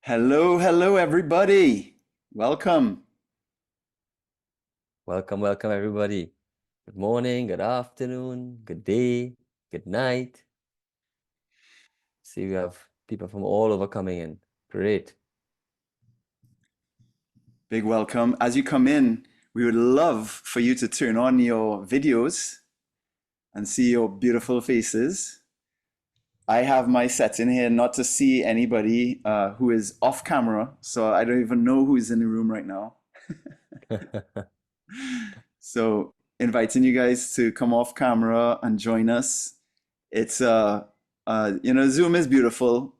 Hello, hello, everybody. Welcome. Welcome, everybody. Good morning, good afternoon, good day, good night. See, we have people from all over coming in. Great. Big welcome. As you come in, we would love for you to turn on your videos and see your beautiful faces. I have my setting here not to see anybody who is off camera, so I don't even know who is in the room right now. So, inviting you guys to come off camera and join us. It's Zoom is beautiful,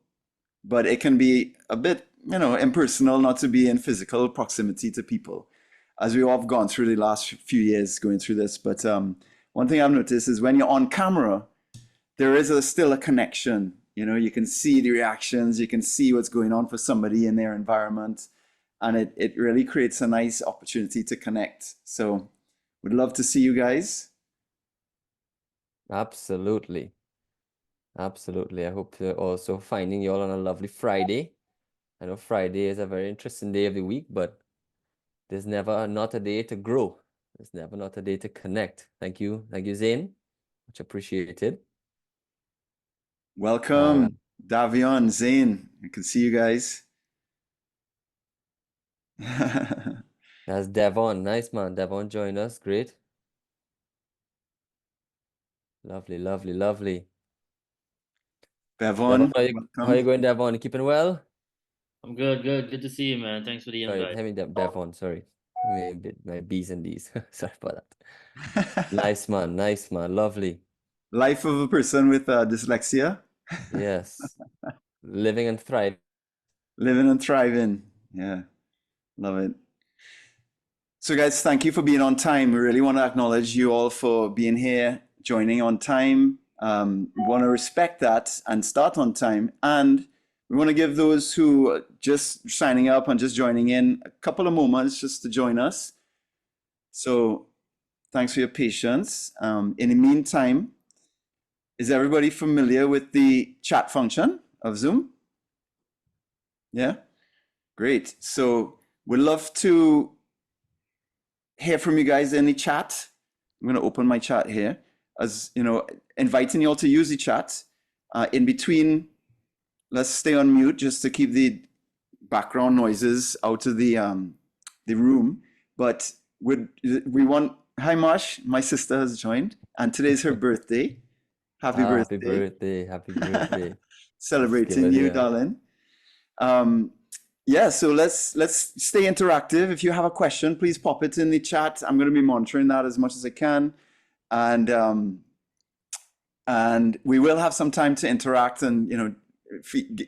but it can be a bit, impersonal not to be in physical proximity to people, as we all have gone through the last few years going through this. But one thing I've noticed is when you're on camera, there is still a connection. You can see the reactions, you can see what's going on for somebody in their environment, and it really creates a nice opportunity to connect. So, would love to see you guys. Absolutely. Absolutely. I hope you're also finding you all on a lovely Friday. I know Friday is a very interesting day of the week, but there's never not a day to grow. There's never not a day to connect. Thank you. Thank you, Zane. Much appreciated. Welcome, Davion, Zane. I can see you guys. That's Devon. Nice, man. Devon joined us. Great. Lovely, lovely, lovely. Devon, Bevon, how you welcome. going, Devon? You keeping well? I'm good, good. Good to see you, man. Thanks for the Sorry, invite. Devon, sorry. My B's and D's. Sorry about that. Nice man, lovely. Life of a person with dyslexia, Yes. Living and thriving. living and thriving. Yeah, love it. So, guys, thank you for being on time. We really want to acknowledge you all for being here, joining on time. We want to respect that and start on time. And we want to give those who are just signing up and just joining in a couple of moments just to join us. So, thanks for your patience. In the meantime, is everybody familiar with the chat function of Zoom? Yeah? Great. So, we'd love to hear from you guys in the chat. I'm going to open my chat here. As you know, inviting you all to use the chat. In between, let's stay on mute just to keep the background noises out of the room. But we want. Hi, Marsh. My sister has joined, and today's her birthday. Happy Happy birthday! birthday, happy birthday. Let's give Celebrating it you, here. darling. Yeah, so let's stay interactive. If you have a question, please pop it in the chat. I'm going to be monitoring that as much as I can, and we will have some time to interact and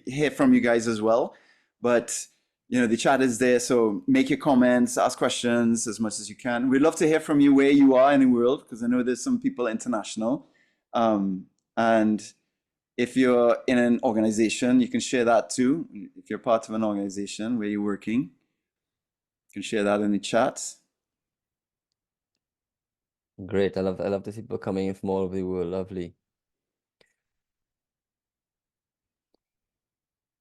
hear from you guys as well. But the chat is there, so make your comments, ask questions as much as you can. We'd love to hear from you where you are in the world, because I know there's some people international, and if you're in an organization, you can share that too. If you're part of an organization where you're working, you can share that in the chat. Great. I love to see people coming in from all over the world. Lovely.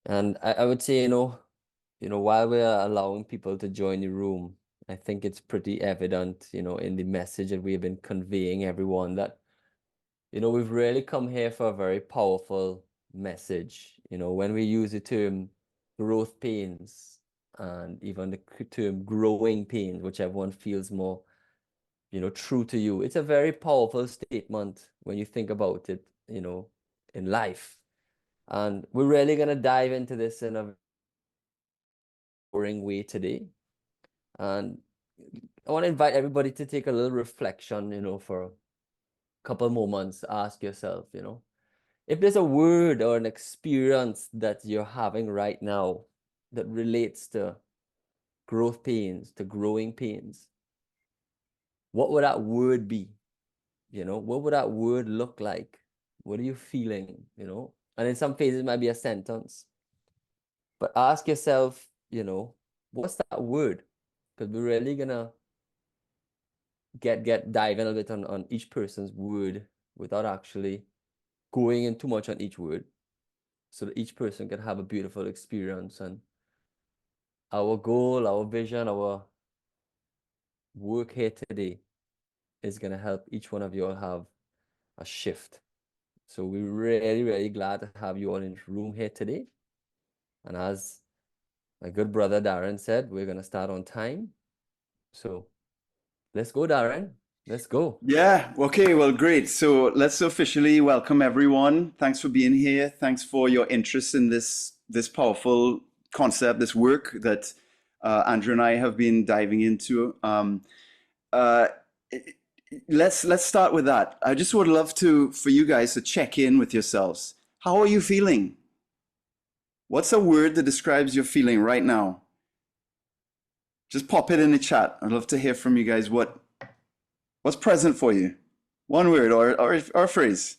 And I would say, while we're allowing people to join the room, I think it's pretty evident, in the message that we have been conveying everyone that, we've really come here for a very powerful message. When we use the term growth pains and even the term growing pains, which everyone feels more, true to you, it's a very powerful statement when you think about it, in life. And we're really going to dive into this in a boring way today. And I want to invite everybody to take a little reflection, for a couple moments. Ask yourself, if there's a word or an experience that you're having right now that relates to growth pains, to growing pains, what would that word be? What would that word look like? What are you feeling? And in some phases, it might be a sentence. But ask yourself, what's that word? Because we're really gonna dive in a bit on each person's word without actually going in too much on each word, so that each person can have a beautiful experience and our goal, our vision, our work here today is going to help each one of you all have a shift. So we're really, really glad to have you all in the room here today. And as my good brother Darren said, we're going to start on time. So let's go, Darren. Let's go. Yeah. Okay. Well, great. So let's officially welcome everyone. Thanks for being here. Thanks for your interest in this powerful concept, this work that Andrew and I have been diving into. Uh, let's start with that. I just would love for you guys to check in with yourselves. How are you feeling? What's a word that describes your feeling right now? Just pop it in the chat. I'd love to hear from you guys. What's present for you? One word or a phrase.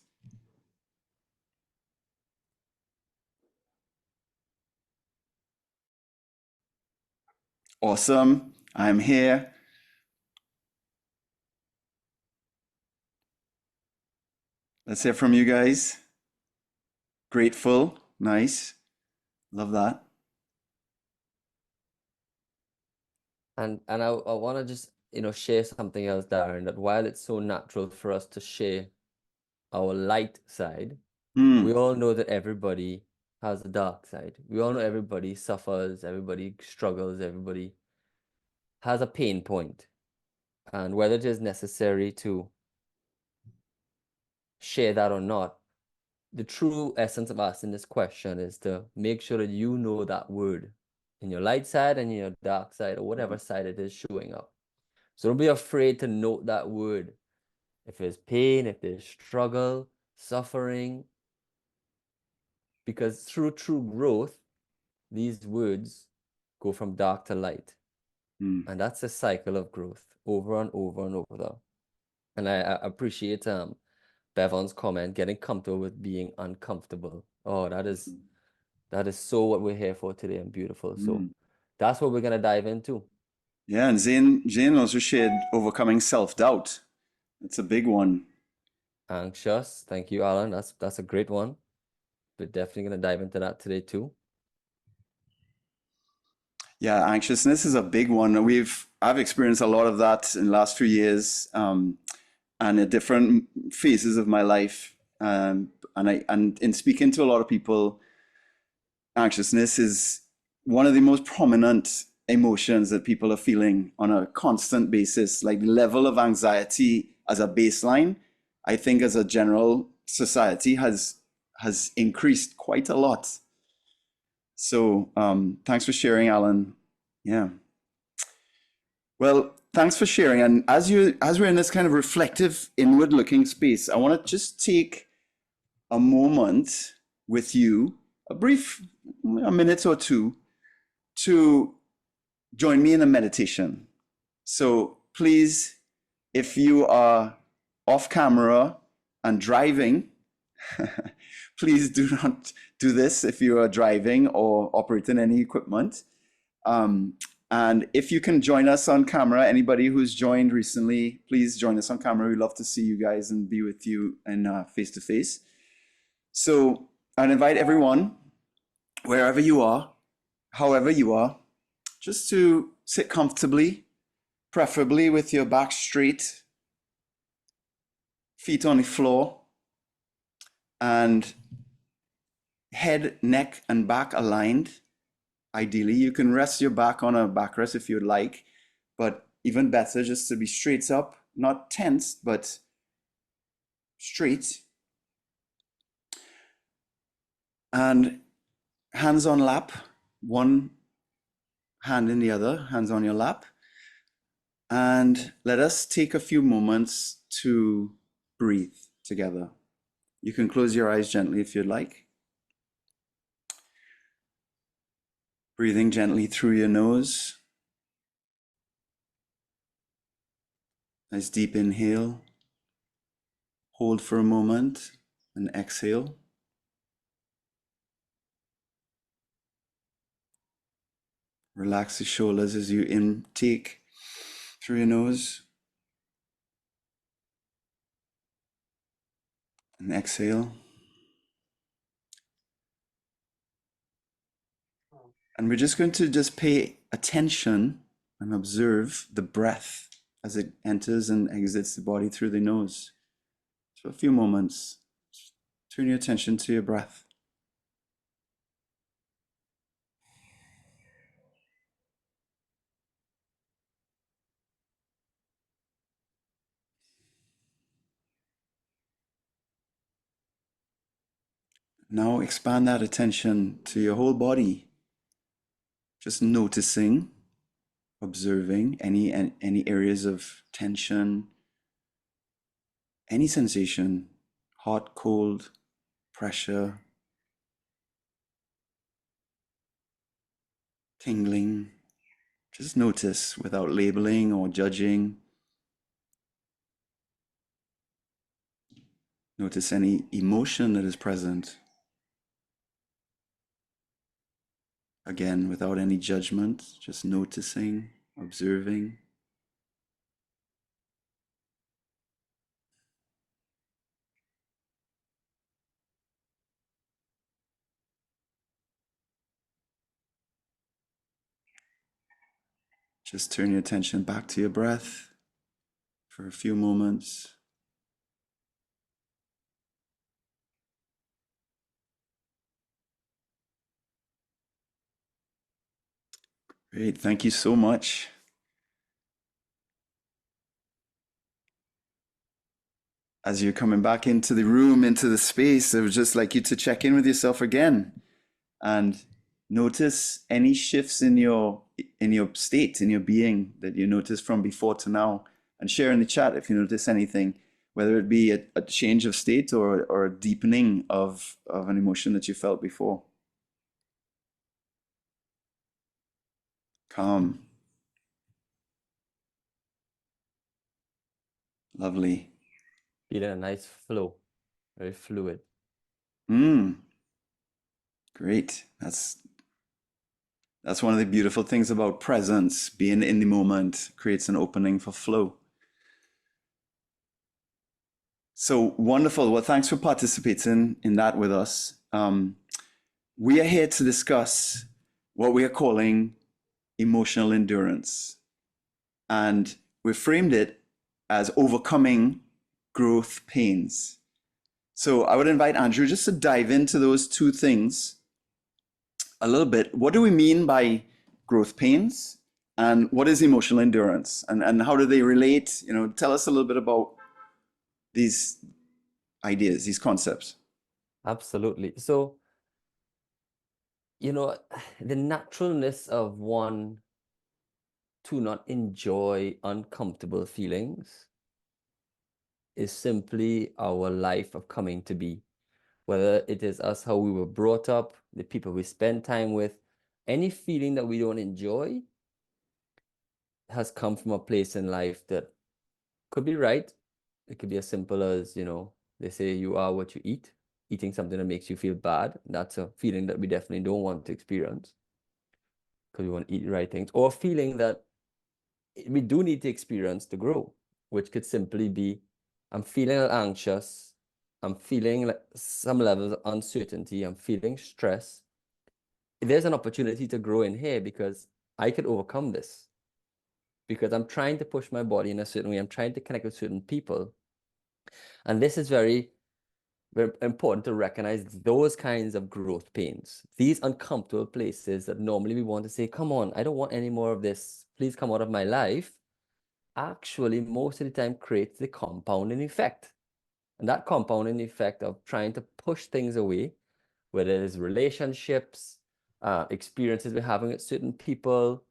Awesome. I'm here. Let's hear from you guys. Grateful. Nice. Love that. And I want to just, share something else, Darren, that while it's so natural for us to share our light side, we all know that everybody has a dark side. We all know everybody suffers, everybody struggles, everybody has a pain point. And whether it is necessary to share that or not, the true essence of asking this question is to make sure that you know that word in your light side and in your dark side, or whatever side it is showing up. So don't be afraid to note that word. If there's pain, if there's struggle, suffering, because through true growth, these words go from dark to light. And that's a cycle of growth over and over and over. And I appreciate Bevan's comment, getting comfortable with being uncomfortable. Oh, that is so what we're here for today, and beautiful. So that's what we're gonna dive into. Yeah, and Zane also shared overcoming self-doubt. It's a big one. Anxious. Thank you, Alan. That's a great one. We're definitely gonna dive into that today too. Yeah, anxiousness is a big one. I've experienced a lot of that in the last few years, and at different phases of my life. And in speaking to a lot of people, anxiousness is one of the most prominent emotions that people are feeling on a constant basis. Like the level of anxiety as a baseline, I think as a general society has increased quite a lot. So thanks for sharing, Alan. Yeah. Well, thanks for sharing. And as we're in this kind of reflective, inward-looking space, I want to just take a moment with you, a minute or two, to join me in a meditation. So please, if you are off camera and driving, please do not do this if you are driving or operating any equipment. And if you can join us on camera, anybody who's joined recently, please join us on camera. We'd love to see you guys and be with you in face-to-face. So I'd invite everyone, wherever you are, however you are, just to sit comfortably, preferably with your back straight, feet on the floor, and head, neck, and back aligned. Ideally, you can rest your back on a backrest if you'd like, but even better just to be straight up, not tense, but straight. And hands on lap, one hand in the other, hands on your lap. And let us take a few moments to breathe together. You can close your eyes gently if you'd like. Breathing gently through your nose. Nice deep inhale. Hold for a moment and exhale. Relax the shoulders as you intake through your nose. And exhale. And we're just going to pay attention and observe the breath as it enters and exits the body through the nose. For a few moments, turn your attention to your breath. Now expand that attention to your whole body, just noticing, observing any areas of tension, any sensation, hot, cold, pressure, tingling. Just notice without labeling or judging. Notice any emotion that is present. Again, without any judgment, just noticing, observing. Just turn your attention back to your breath for a few moments. Great, thank you so much. As you're coming back into the room, into the space, I would just like you to check in with yourself again and notice any shifts in your state, in your being that you noticed from before to now, and share in the chat if you notice anything, whether it be a change of state or a deepening of an emotion that you felt before. Calm. Lovely. Feeling a nice flow, very fluid. Great. That's one of the beautiful things about presence. Being in the moment creates an opening for flow. So wonderful. Well, thanks for participating in that with us. We are here to discuss what we are calling emotional endurance. And we framed it as overcoming growth pains. So I would invite Andrew just to dive into those two things a little bit. What do we mean by growth pains? And what is emotional endurance? And how do they relate? Tell us a little bit about these ideas, these concepts. Absolutely. So, the naturalness of one to not enjoy uncomfortable feelings is simply our life of coming to be. Whether it is us, how we were brought up, the people we spend time with, any feeling that we don't enjoy has come from a place in life that could be right. It could be as simple as, they say you are what you eat. Eating something that makes you feel bad, that's a feeling that we definitely don't want to experience because we want to eat the right things. Or a feeling that we do need to experience to grow, which could simply be, I'm feeling a little anxious, I'm feeling like some levels of uncertainty, I'm feeling stress. There's an opportunity to grow in here because I could overcome this. Because I'm trying to push my body in a certain way, I'm trying to connect with certain people. And this is very, very important to recognize those kinds of growth pains, these uncomfortable places that normally we want to say, come on, I don't want any more of this, please come out of my life, actually most of the time creates the compounding effect. And that compounding effect of trying to push things away, whether it is relationships, experiences we're having with certain people,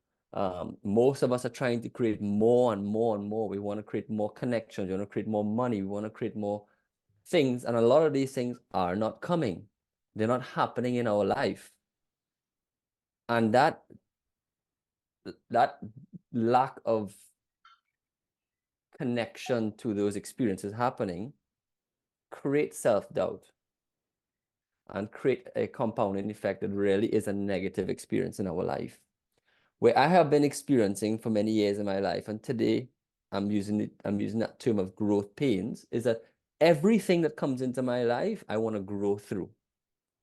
most of us are trying to create more and more and more. We want to create more connections, we want to create more money, we want to create more things, and a lot of these things are not coming. They're not happening in our life. And that lack of connection to those experiences happening create self-doubt and create a compounding effect that really is a negative experience in our life. Where I have been experiencing for many years in my life, and today I'm using that term of growth pains, is that everything that comes into my life, I want to grow through.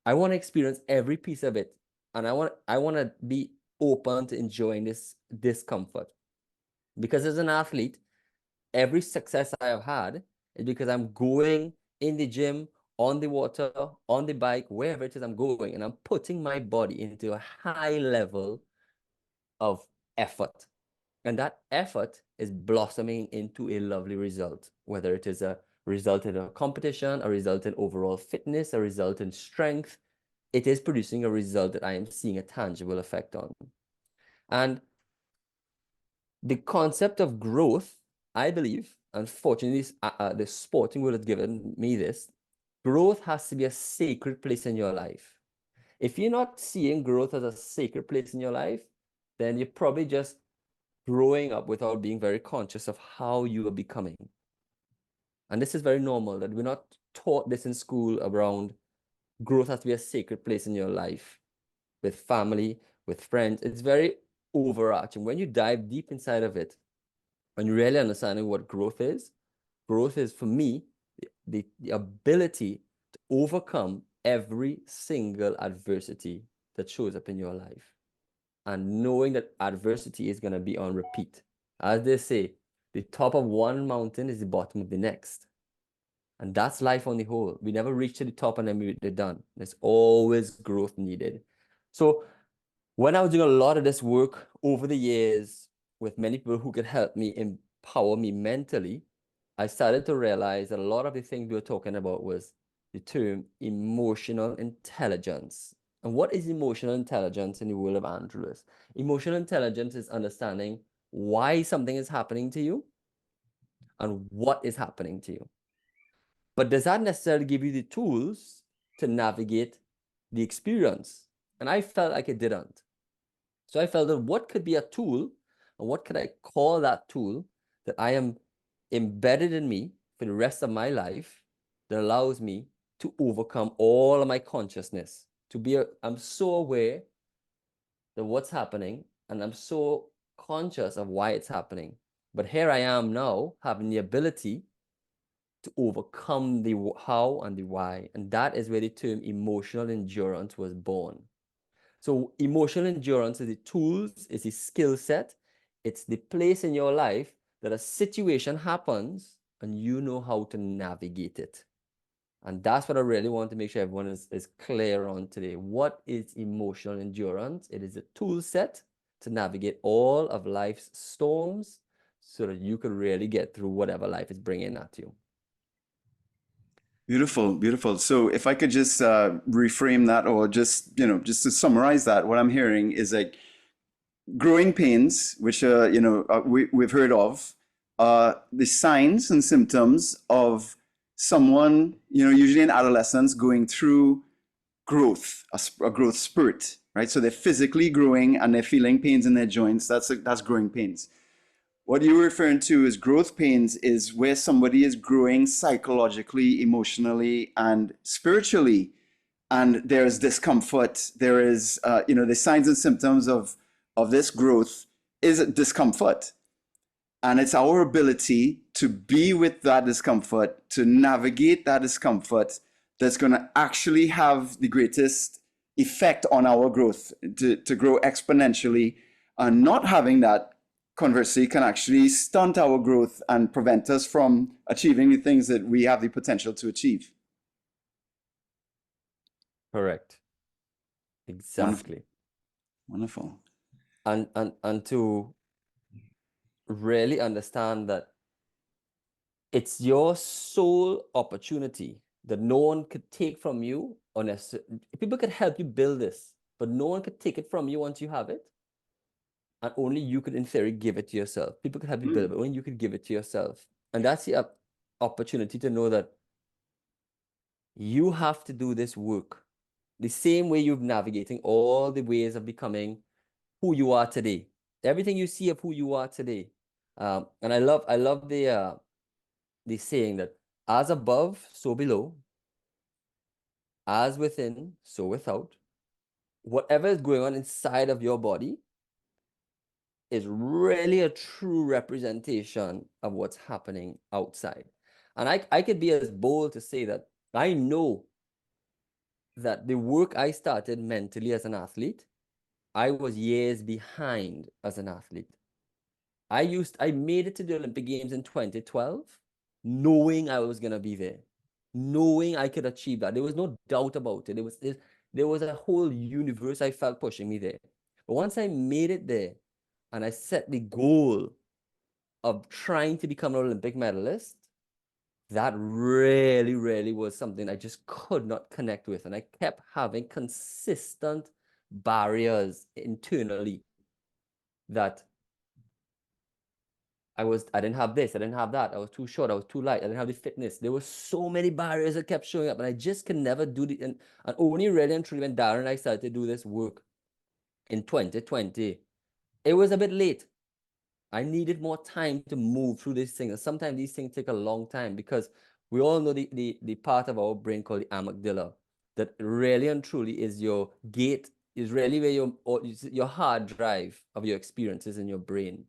I want to experience every piece of it. And I want to be open to enjoying this discomfort. Because as an athlete, every success I have had is because I'm going in the gym, on the water, on the bike, wherever it is I'm going, and I'm putting my body into a high level of effort. And that effort is blossoming into a lovely result, whether it is a result in a competition, a result in overall fitness, a result in strength. It is producing a result that I am seeing a tangible effect on. And the concept of growth, I believe, unfortunately, the sporting world has given me this. Growth has to be a sacred place in your life. If you're not seeing growth as a sacred place in your life, then you're probably just growing up without being very conscious of how you are becoming. And this is very normal that we're not taught this in school around growth has to be a sacred place in your life with family, with friends. It's very overarching. When you dive deep inside of it and you really understanding what growth is for me, the ability to overcome every single adversity that shows up in your life. And knowing that adversity is going to be on repeat. As they say, the top of one mountain is the bottom of the next. And that's life on the whole. We never reach to the top and then we're done. There's always growth needed. So when I was doing a lot of this work over the years with many people who could help me empower me mentally, I started to realize that a lot of the things we were talking about was the term emotional intelligence. And what is emotional intelligence in the world of Andrew Lewis? Emotional intelligence is understanding why something is happening to you and what is happening to you. But does that necessarily give you the tools to navigate the experience? And I felt like it didn't. So I felt that what could be a tool, and what could I call that tool that I am embedded in me for the rest of my life that allows me to overcome all of my consciousness, I'm so aware of what's happening, and I'm so conscious of why it's happening. But here I am now having the ability to overcome the how and the why. And that is where the term emotional endurance was born. So emotional endurance is the tools, it's the skill set, it's the place in your life that a situation happens and you know how to navigate it. And that's what I really want to make sure everyone is clear on today. What is emotional endurance? It is a tool set to navigate all of life's storms so that you can really get through whatever life is bringing at you. Beautiful, beautiful. So if I could just reframe that, or just to summarize that, what I'm hearing is like growing pains, which we've heard of, the signs and symptoms of someone, usually in adolescence, going through growth, a growth spurt, right? So they're physically growing and they're feeling pains in their joints. That's growing pains. What you're referring to as growth pains is where somebody is growing psychologically, emotionally, and spiritually, and there is discomfort. There is, the signs and symptoms of this growth is discomfort, and it's our ability to be with that discomfort, to navigate that discomfort, that's going to actually have the greatest effect on our growth, to grow exponentially. And not having that, conversely, can actually stunt our growth and prevent us from achieving the things that we have the potential to achieve. Correct. Exactly. Wonderful. And to really understand that it's your sole opportunity that no one could take from you unless people could help you build this, but no one could take it from you once you have it. And only you could, in theory, give it to yourself. People could help you build it, but only you could give it to yourself. And that's the opportunity to know that you have to do this work the same way you're navigating all the ways of becoming who you are today. Everything you see of who you are today. And I love the saying that as above, so below, as within, so without. Whatever is going on inside of your body is really a true representation of what's happening outside. And I could be as bold to say that I know that the work I started mentally as an athlete I was years behind as an athlete. I made it to the Olympic Games in 2012, knowing I was gonna be there, knowing I could achieve that. There was no doubt about it. There was a whole universe I felt pushing me there. But once I made it there and I set the goal of trying to become an Olympic medalist, that really, really was something I just could not connect with. And I kept having consistent barriers internally that I didn't have this, I didn't have that, I was too short, I was too light, I didn't have the fitness. There were so many barriers that kept showing up, and I just could never do it. And only really and truly when Darren and I started to do this work in 2020, it was a bit late. I needed more time to move through these things. And sometimes these things take a long time because we all know the part of our brain called the amygdala that really and truly is your gate, is really where your hard drive of your experiences in your brain.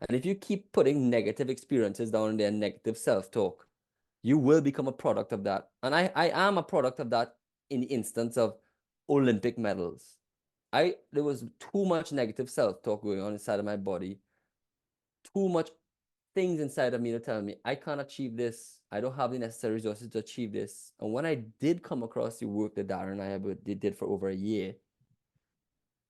And if you keep putting negative experiences down there, negative self-talk, you will become a product of that. And I am a product of that in the instance of Olympic medals. There was too much negative self-talk going on inside of my body, too much things inside of me to tell me, I can't achieve this. I don't have the necessary resources to achieve this. And when I did come across the work that Darren and I did for over a year,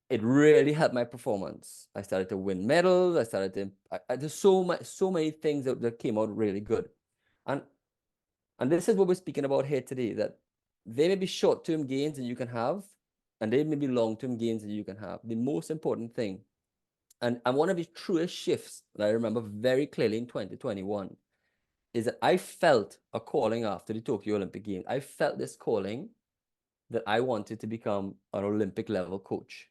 it really helped my performance. I started to win medals. I started to, there's so many things that came out really good. And this is what we're speaking about here today, that there may be short-term gains that you can have, and there may be long-term gains that you can have. The most important thing, and one of the truest shifts that I remember very clearly in 2021, is that I felt a calling after the Tokyo Olympic Games. I felt this calling that I wanted to become an Olympic level coach.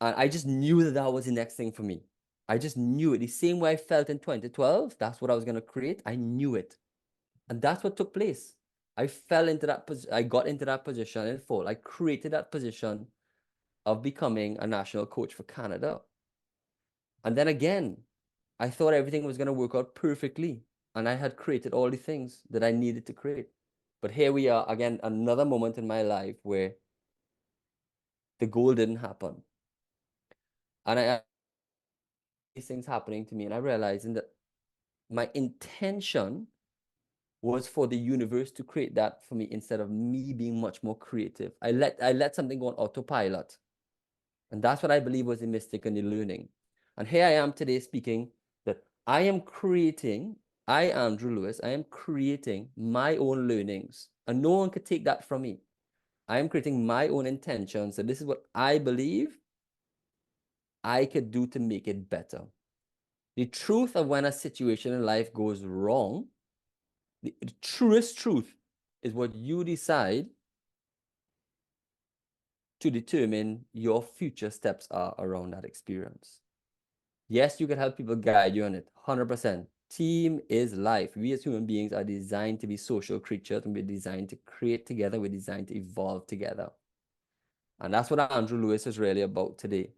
And I just knew that that was the next thing for me. I just knew it. The same way I felt in 2012, that's what I was going to create. I knew it. And that's what took place. I fell into that position. I got into that position in fall. I created that position of becoming a national coach for Canada. And then again, I thought everything was going to work out perfectly. And I had created all the things that I needed to create. But here we are again, another moment in my life where the goal didn't happen. And these things happening to me, and I realizing that my intention was for the universe to create that for me instead of me being much more creative. I let something go on autopilot. And that's what I believe was the mistake in the learning. And here I am today speaking that I, Andrew Lewis, I am creating my own learnings. And no one could take that from me. I am creating my own intentions. So this is what I believe I could do to make it better. The truth of when a situation in life goes wrong, the truest truth is what you decide to determine your future steps are around that experience. Yes, you can help people guide you on it, 100%. Team is life. We as human beings are designed to be social creatures, and we're designed to create together. We're designed to evolve together. And that's what Andrew Lewis is really about today,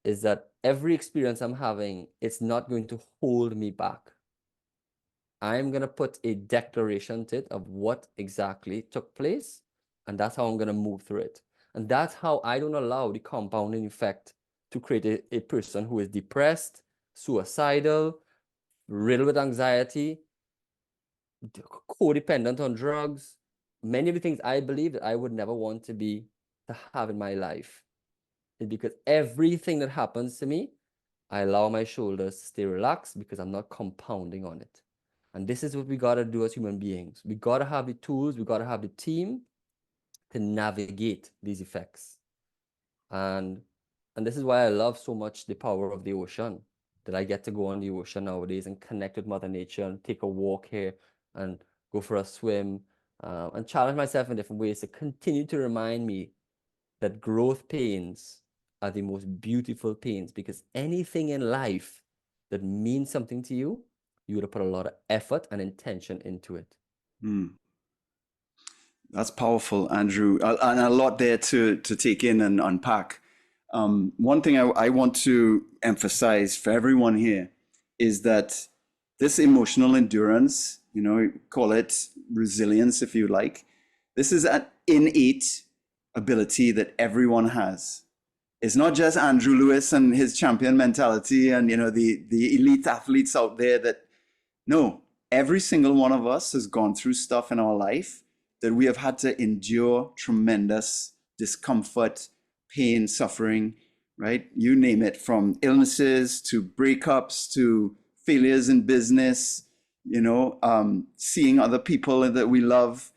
is that every experience I'm having, it's not going to hold me back. I'm going to put a declaration to it of what exactly took place, and that's how I'm going to move through it. And that's how I don't allow the compounding effect to create a person who is depressed, suicidal, riddled with anxiety, codependent on drugs, many of the things I believe that I would never want to have in my life. It's because everything that happens to me, I allow my shoulders to stay relaxed because I'm not compounding on it. And this is what we got to do as human beings. We got to have the tools, we got to have the team to navigate these effects. And this is why I love so much the power of the ocean, that I get to go on the ocean nowadays and connect with Mother Nature and take a walk here and go for a swim and challenge myself in different ways to continue to remind me that growth pains are the most beautiful pains, because anything in life that means something to you, you would have put a lot of effort and intention into it. That's powerful, Andrew, and a lot there to take in and unpack. One thing I want to emphasize for everyone here is that this emotional endurance, call it resilience if you like, this is an innate ability that everyone has. It's not just Andrew Lewis and his champion mentality and, you know, the elite athletes out there that, no, every single one of us has gone through stuff in our life that we have had to endure tremendous discomfort, pain, suffering, right? You name it, from illnesses to breakups to failures in business, you know, seeing other people that we love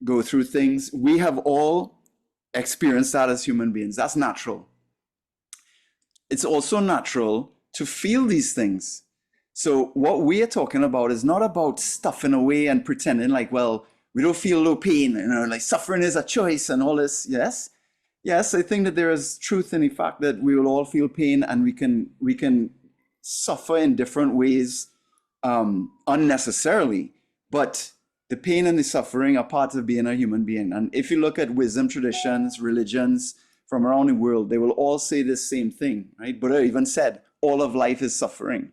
go through things. We have all experienced that as human beings. That's natural. It's also natural to feel these things. So what we are talking about is not about stuffing away and pretending like, well, we don't feel no pain, you know, like suffering is a choice and all this. Yes, I think that there is truth in the fact that we will all feel pain, and we can suffer in different ways unnecessarily. But the pain and the suffering are part of being a human being. And if you look at wisdom traditions, religions from around the world, they will all say the same thing, right? Buddha even said, all of life is suffering,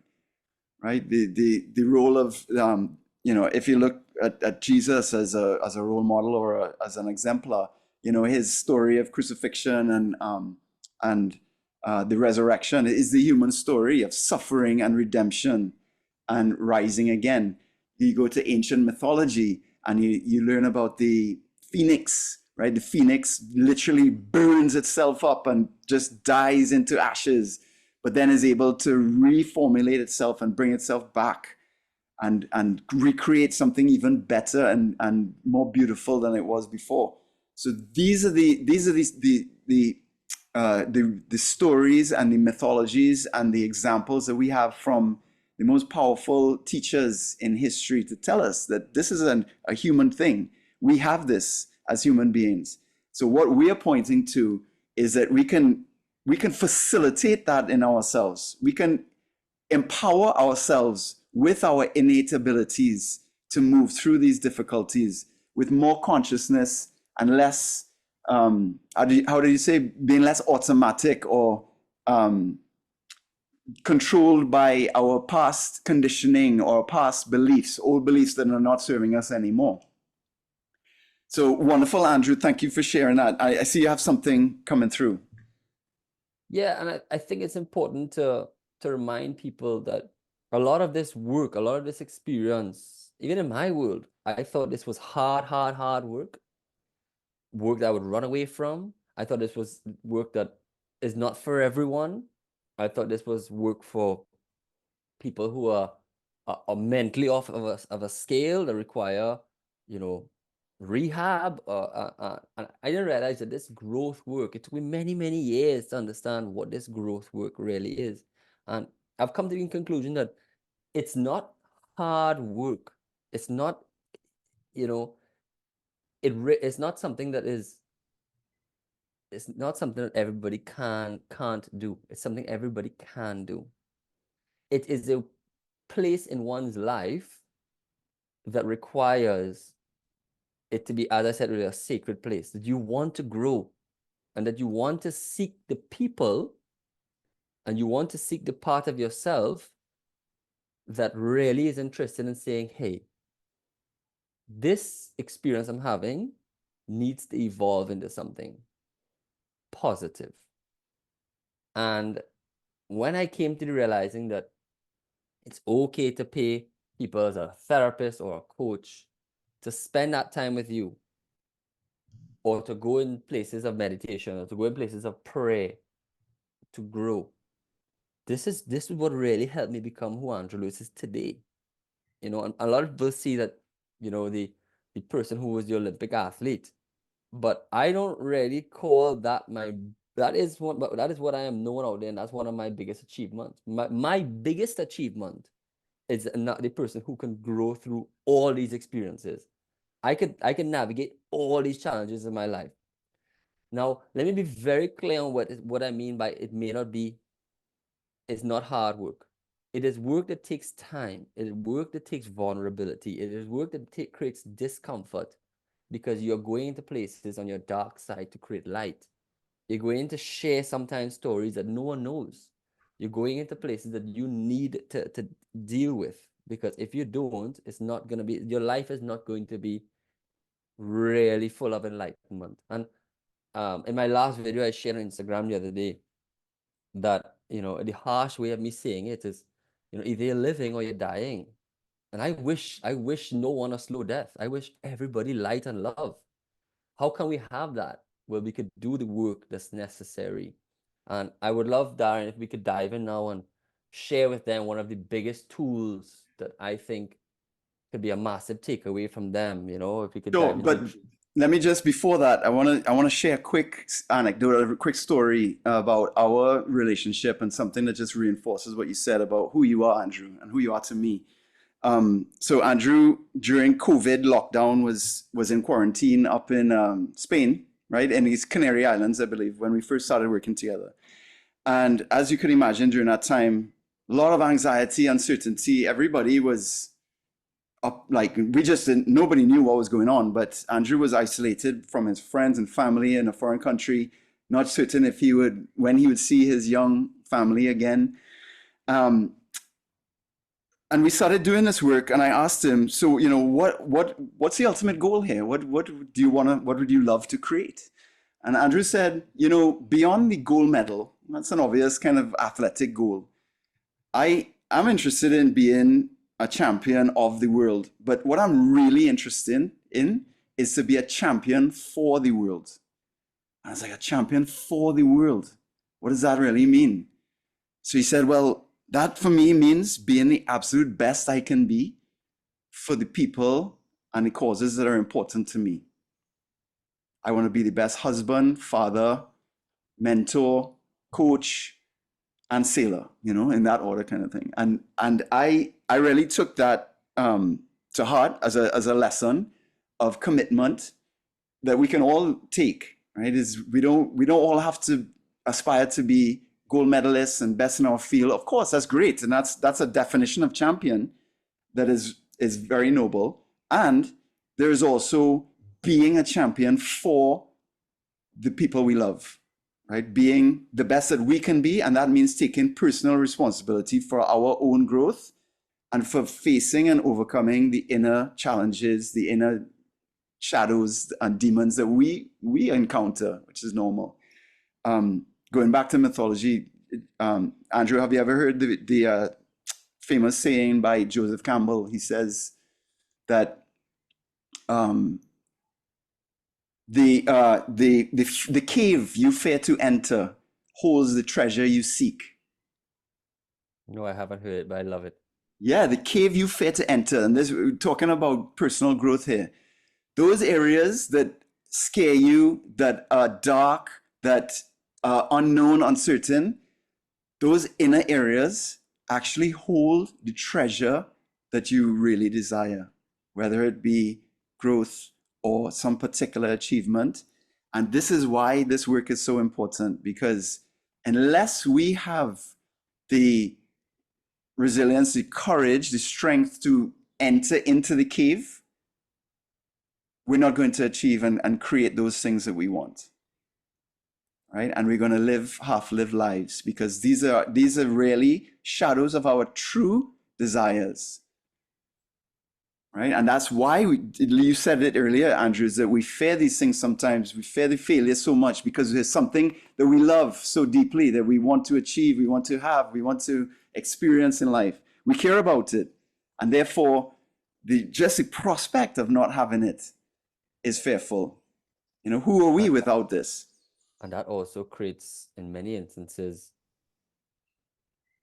right? The role of, you know, if you look at Jesus as a role model or as an exemplar, you know, his story of crucifixion and the resurrection is the human story of suffering and redemption and rising again. You go to ancient mythology and you learn about the phoenix, right? The phoenix literally burns itself up and just dies into ashes, but then is able to reformulate itself and bring itself back and recreate something even better and more beautiful than it was before. So these are the stories and the mythologies and the examples that we have from the most powerful teachers in history to tell us that this is a human thing. We have this as human beings. So what we are pointing to is that we can facilitate that in ourselves. We can empower ourselves with our innate abilities to move through these difficulties with more consciousness and less, how do you say, being less automatic or controlled by our past conditioning or past beliefs, old beliefs that are not serving us anymore. So wonderful, Andrew. Thank you for sharing that. I see you have something coming through. Yeah, and I think it's important to remind people that a lot of this work, a lot of this experience, even in my world, I thought this was hard work that I would run away from. I thought this was work that is not for everyone. I thought this was work for people who are mentally off of a scale that require, you know, rehab. And I didn't realize that this growth work, it took me many years to understand what this growth work really is. And I've come to the conclusion that it's not hard work. It's not, you know, it's not something that is, it's not something that everybody can't do. It's something everybody can do. It is a place in one's life that requires it to be, as I said, really a sacred place, that you want to grow and that you want to seek the people and you want to seek the part of yourself that really is interested in saying, hey, this experience I'm having needs to evolve into something positive. And when I came to the realizing that it's okay to pay people as a therapist or a coach to spend that time with you, or to go in places of meditation, or to go in places of prayer to grow. This is what really helped me become who Andrew Lewis is today. You know, and a lot of people see that, you know, the person who was the Olympic athlete, but I don't really call that that is what I am known out there, and that's one of my biggest achievements. My biggest achievement is not the person who can grow through all these experiences. I can navigate all these challenges in my life. Now, let me be very clear on what I mean by it may not be, it's not hard work. It is work that takes time. It is work that takes vulnerability. It is work that creates discomfort, because you're going into places on your dark side to create light. You're going to share sometimes stories that no one knows. You're going into places that you need to deal with, because if you don't, it's not going to be, your life is not going to be really full of enlightenment. And In my last video I shared on Instagram the other day, that, you know, the harsh way of me saying it is, you know, either you're living or you're dying. And I wish no one a slow death. I wish everybody light and love. How can we have that? Well, we could do the work that's necessary. And I would love, Darren, if we could dive in now and share with them one of the biggest tools that I think could be a massive takeaway from them, you know, if we could Sure, dive but into. let me just before that, I want to share a quick anecdote, a quick story about our relationship and something that just reinforces what you said about who you are, Andrew, and who you are to me. So Andrew, during COVID lockdown, was in quarantine up in Spain, right, in these Canary Islands, I believe, when we first started working together. And as you could imagine, during that time, a lot of anxiety, uncertainty. Everybody was up, like we just didn't. Nobody knew what was going on. But Andrew was isolated from his friends and family in a foreign country, not certain if he would when he would see his young family again. Um, and we started doing this work, and I asked him, so you know, what's the ultimate goal here? What do you want to? What would you love to create? And Andrew said, you know, beyond the gold medal, that's an obvious kind of athletic goal. I'm interested in being a champion of the world, but what I'm really interested in is to be a champion for the world. And I was like, a champion for the world. What does that really mean? So he said, well, that for me means being the absolute best I can be for the people and the causes that are important to me. I want to be the best husband, father, mentor, coach, and sailor, you know, in that order kind of thing. And I really took that to heart as a lesson of commitment that we can all take, right? Is we don't all have to aspire to be gold medalists and best in our field. Of course, that's great. And that's a definition of champion that is very noble. And there is also being a champion for the people we love, right? Being the best that we can be. And that means taking personal responsibility for our own growth and for facing and overcoming the inner challenges, the inner shadows and demons that we encounter, which is normal. Going back to mythology, Andrew, have you ever heard the famous saying by Joseph Campbell? He says that the cave you fear to enter holds the treasure you seek. No, I haven't heard it, but I love it. Yeah, the cave you fear to enter. And this, we're talking about personal growth here. Those areas that scare you, that are dark, that are unknown, uncertain, those inner areas actually hold the treasure that you really desire, whether it be growth or some particular achievement. And this is why this work is so important, because unless we have the resilience, the courage, the strength to enter into the cave, we're not going to achieve and create those things that we want. Right? And we're going to live half-lived lives, because these are really shadows of our true desires. Right? And that's why you said it earlier, Andrew, is that we fear these things sometimes. We fear the failure so much because there's something that we love so deeply that we want to achieve, we want to have, we want to experience in life. We care about it. And therefore, just the prospect of not having it is fearful. You know, who are we without this? And that also creates, in many instances,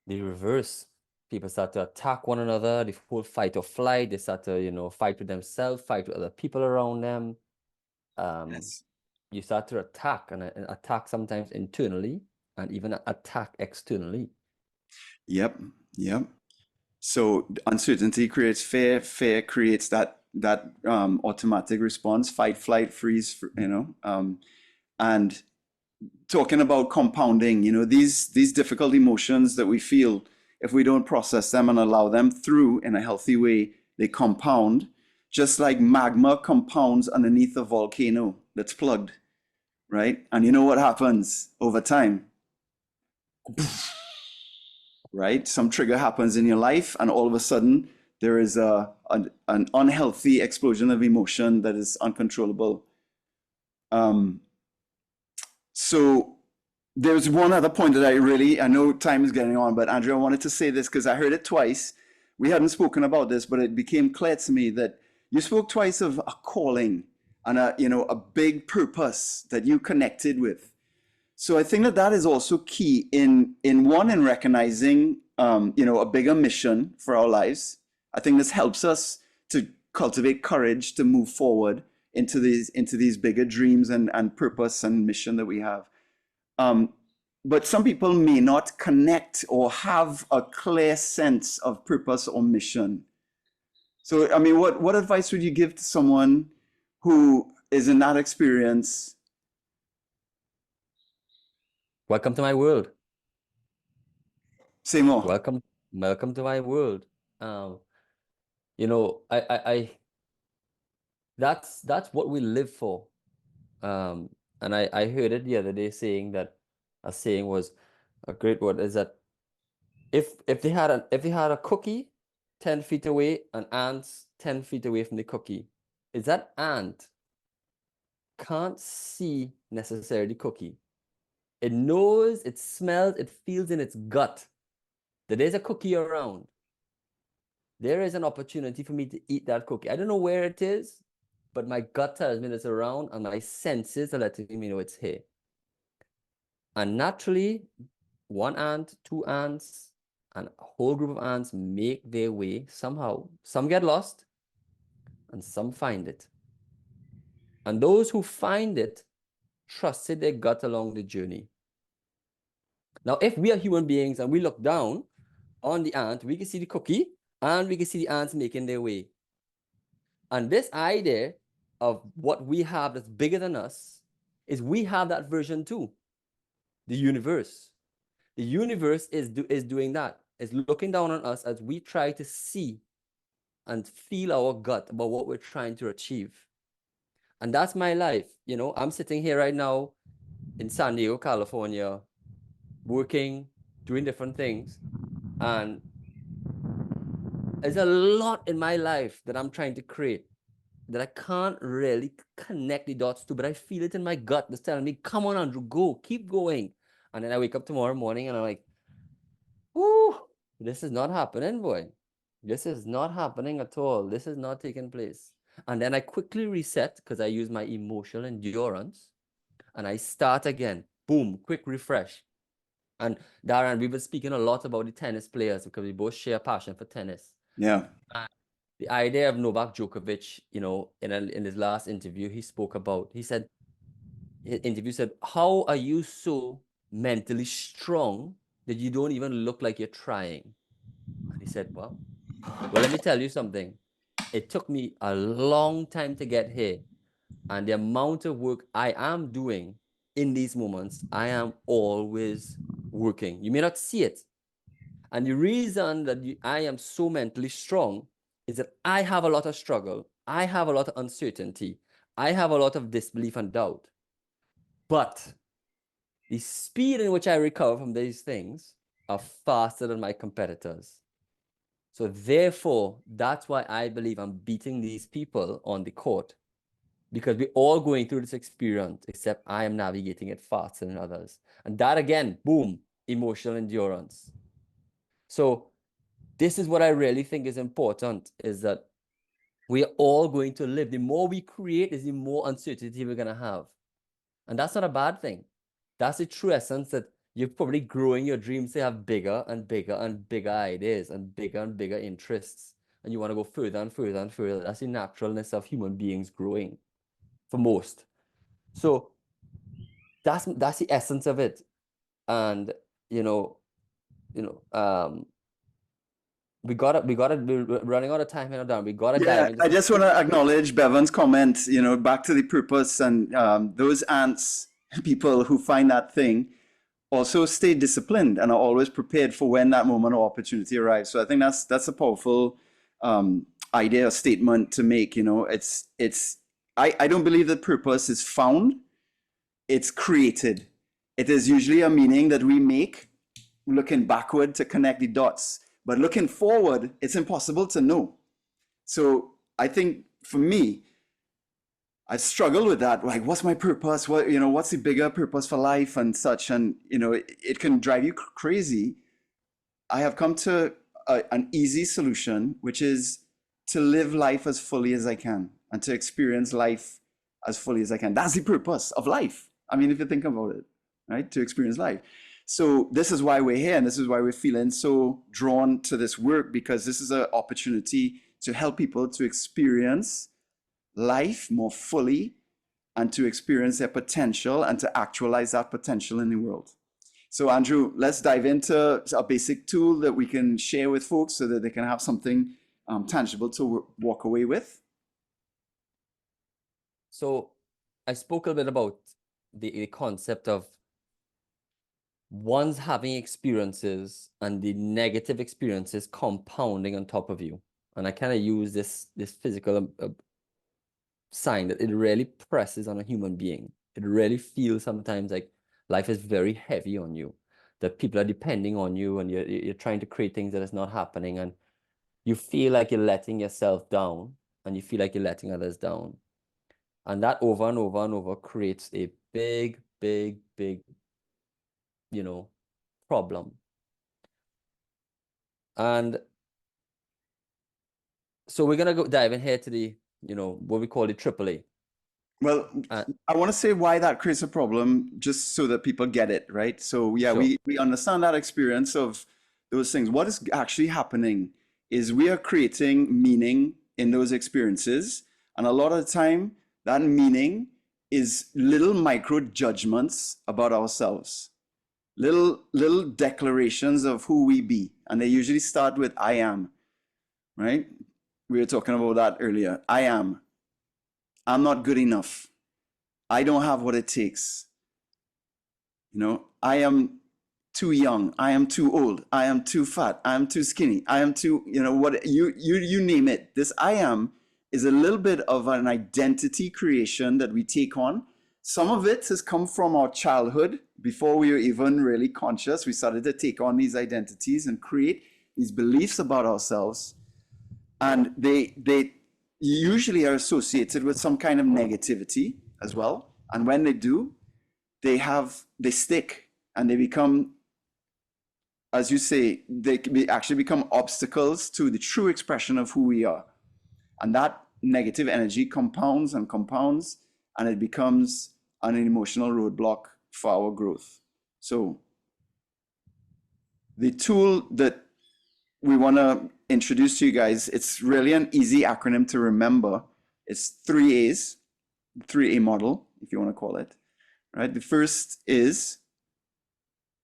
the reverse. People start to attack one another, the whole fight or flight. They start to, you know, fight with themselves, fight with other people around them. Yes. You start to attack, and attack sometimes internally, and even attack externally. Yep. So uncertainty creates fear. Fear creates that automatic response: fight, flight, freeze. You know, and talking about compounding. You know, these difficult emotions that we feel, if we don't process them and allow them through in a healthy way, they compound, just like magma compounds underneath a volcano that's plugged, right? And you know what happens over time? Right? Some trigger happens in your life, and all of a sudden there is an unhealthy explosion of emotion that is uncontrollable. So there's one other point that I know time is getting on, but Andrew, I wanted to say this because I heard it twice. We hadn't spoken about this, but it became clear to me that you spoke twice of a calling and a big purpose that you connected with. So I think that that is also key in recognizing a bigger mission for our lives. I think this helps us to cultivate courage to move forward into these bigger dreams and purpose and mission that we have. But some people may not connect or have a clear sense of purpose or mission. So I mean, what advice would you give to someone who is in that experience? Welcome to my world. Say more. Welcome to my world. I that's what we live for. And I heard it the other day saying that a saying was a great word is that if they had a cookie 10 feet away and ants 10 feet away from the cookie, is that ant can't see necessarily the cookie. It knows, it smells, it feels in its gut that there's a cookie around. There is an opportunity for me to eat that cookie. I don't know where it is, but my gut tells me it's around and my senses are letting me know it's here. And naturally, one ant, two ants, and a whole group of ants make their way somehow. Some get lost and some find it. And those who find it trusted their gut along the journey. Now, if we are human beings and we look down on the ant, we can see the cookie and we can see the ants making their way. And this idea of what we have that's bigger than us is we have that version too. The universe. The universe is doing that. It's looking down on us as we try to see and feel our gut about what we're trying to achieve. And that's my life. I'm sitting here right now in San Diego, California, working, doing different things. And there's a lot in my life that I'm trying to create that I can't really connect the dots to, but I feel it in my gut that's telling me, come on, Andrew, go, keep going. And then I wake up tomorrow morning and I'm like, whoo, this is not happening, boy. This is not happening at all. This is not taking place. And then I quickly reset because I use my emotional endurance and I start again. Boom, quick refresh. And Darren, we've been speaking a lot about the tennis players because we both share a passion for tennis. Yeah. The idea of Novak Djokovic, in his last interview, he said, how are you so mentally strong that you don't even look like you're trying? And he said, well, let me tell you something. It took me a long time to get here. And the amount of work I am doing in these moments, I am always working. You may not see it. And the reason that I am so mentally strong is that I have a lot of struggle. I have a lot of uncertainty. I have a lot of disbelief and doubt. But the speed in which I recover from these things are faster than my competitors. So therefore, that's why I believe I'm beating these people on the court, because we're all going through this experience, except I am navigating it faster than others. And that again, boom, emotional endurance. So this is what I really think is important, is that we are all going to live. The more we create is the more uncertainty we're going to have. And that's not a bad thing. That's the true essence, that you're probably growing your dreams to have bigger and bigger and bigger ideas and bigger interests. And you want to go further and further and further. That's the naturalness of human beings growing for most. So that's the essence of it. And, we're running out of time here, Dan. We gotta dive into. I just want to acknowledge Bevan's comment, back to the purpose, and those ants, people who find that thing, also stay disciplined and are always prepared for when that moment or opportunity arrives. So I think that's a powerful idea or statement to make. I don't believe that purpose is found, it's created. It is usually a meaning that we make looking backward to connect the dots. But looking forward, it's impossible to know. So I think for me, I struggle with that. Like, what's my purpose? What, you know, what's the bigger purpose for life and such? And, you know, it can drive you crazy. I have come to an easy solution, which is to live life as fully as I can and to experience life as fully as I can. That's the purpose of life. I mean, if you think about it, right? To experience life. So this is why we're here, and this is why we're feeling so drawn to this work, because this is an opportunity to help people to experience life more fully and to experience their potential and to actualize that potential in the world. So Andrew, let's dive into a basic tool that we can share with folks so that they can have something tangible to walk away with. So I spoke a bit about the concept of one's having experiences and the negative experiences compounding on top of you. And I kind of use this physical sign that it really presses on a human being. It really feels sometimes like life is very heavy on you, that people are depending on you, and you're trying to create things that is not happening, and you feel like you're letting yourself down, and you feel like you're letting others down. And that over and over and over creates a big, big, big, problem. And so we're gonna go dive in here to the, what we call the AAA. Well, I want to say why that creates a problem, just so that people get it, right? So yeah, Sure. we understand that experience of those things. What is actually happening is we are creating meaning in those experiences. And a lot of the time, that meaning is little micro judgments about ourselves, little declarations of who we be. And they usually start with I am, right? We were talking about that earlier. I am. I'm not good enough. I don't have what it takes. You know, I am too young. I am too old. I am too fat. I am too skinny. I am too, what you name it. This I am is a little bit of an identity creation that we take on. Some of it has come from our childhood. Before we were even really conscious, we started to take on these identities and create these beliefs about ourselves. And they usually are associated with some kind of negativity as well. And when they do, they stick and they become, as you say, they actually become obstacles to the true expression of who we are. And that negative energy compounds and compounds, and it becomes an emotional roadblock for our growth. So the tool that we want to introduce to you guys, it's really an easy acronym to remember. It's 3A's, 3A model, if you want to call it, right? The first is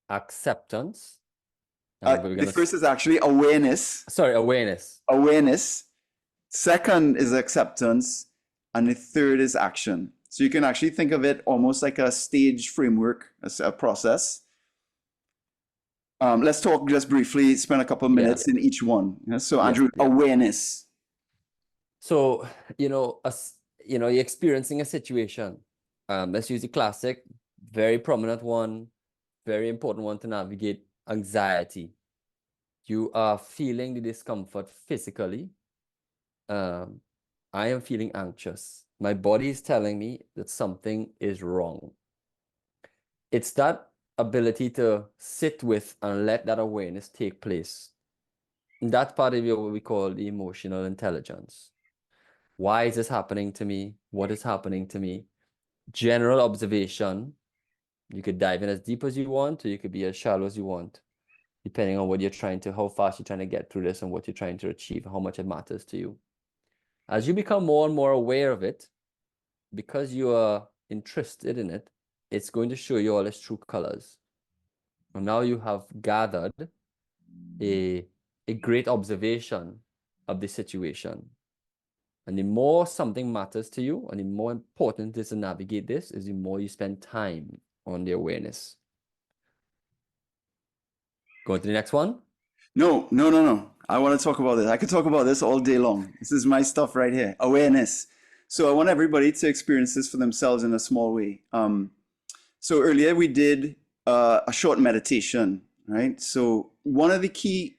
acceptance. the first is actually awareness. Sorry, awareness. Awareness. Second is acceptance. And the third is action. So you can actually think of it almost like a stage framework, a process. Let's talk just briefly, spend a couple of minutes in each one. So Andrew, awareness. So, you're experiencing a situation. Let's use the classic, very prominent one, very important one to navigate: anxiety. You are feeling the discomfort physically. I am feeling anxious. My body is telling me that something is wrong. It's that ability to sit with and let that awareness take place. And that's part of what we call the emotional intelligence. Why is this happening to me? What is happening to me? General observation. You could dive in as deep as you want, or you could be as shallow as you want, depending on how fast you're trying to get through this and what you're trying to achieve, how much it matters to you. As you become more and more aware of it, because you are interested in it, it's going to show you all its true colors. And now you have gathered a great observation of the situation. And the more something matters to you, and the more important it is to navigate this, is the more you spend time on the awareness. Go to the next one. No. I want to talk about this. I could talk about this all day long. This is my stuff right here. Awareness. So I want everybody to experience this for themselves in a small way. So earlier we did a short meditation, right? So one of the key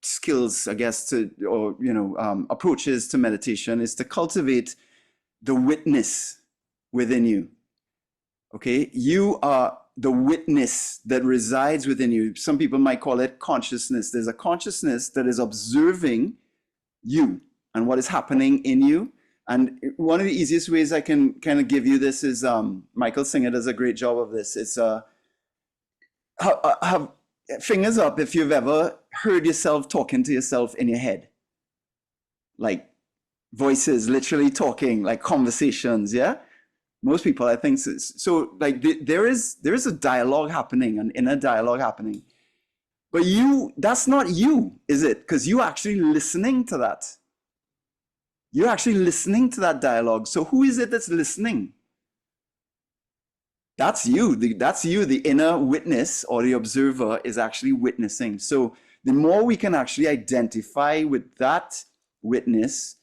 skills, I guess, approaches to meditation is to cultivate the witness within you. Okay? You are the witness that resides within you. Some people might call it consciousness. There's a consciousness that is observing you and what is happening in you. And one of the easiest ways I can kind of give you this is Michael Singer does a great job of this. It's have fingers up if you've ever heard yourself talking to yourself in your head, like voices literally talking, like conversations. Yeah, most people, I think so. Like there is a dialogue happening, an inner dialogue happening. But that's not you, is it? Because you're actually listening to that. You're actually listening to that dialogue. So who is it that's listening? That's you. That's you. The inner witness or the observer is actually witnessing. So the more we can actually identify with that witness,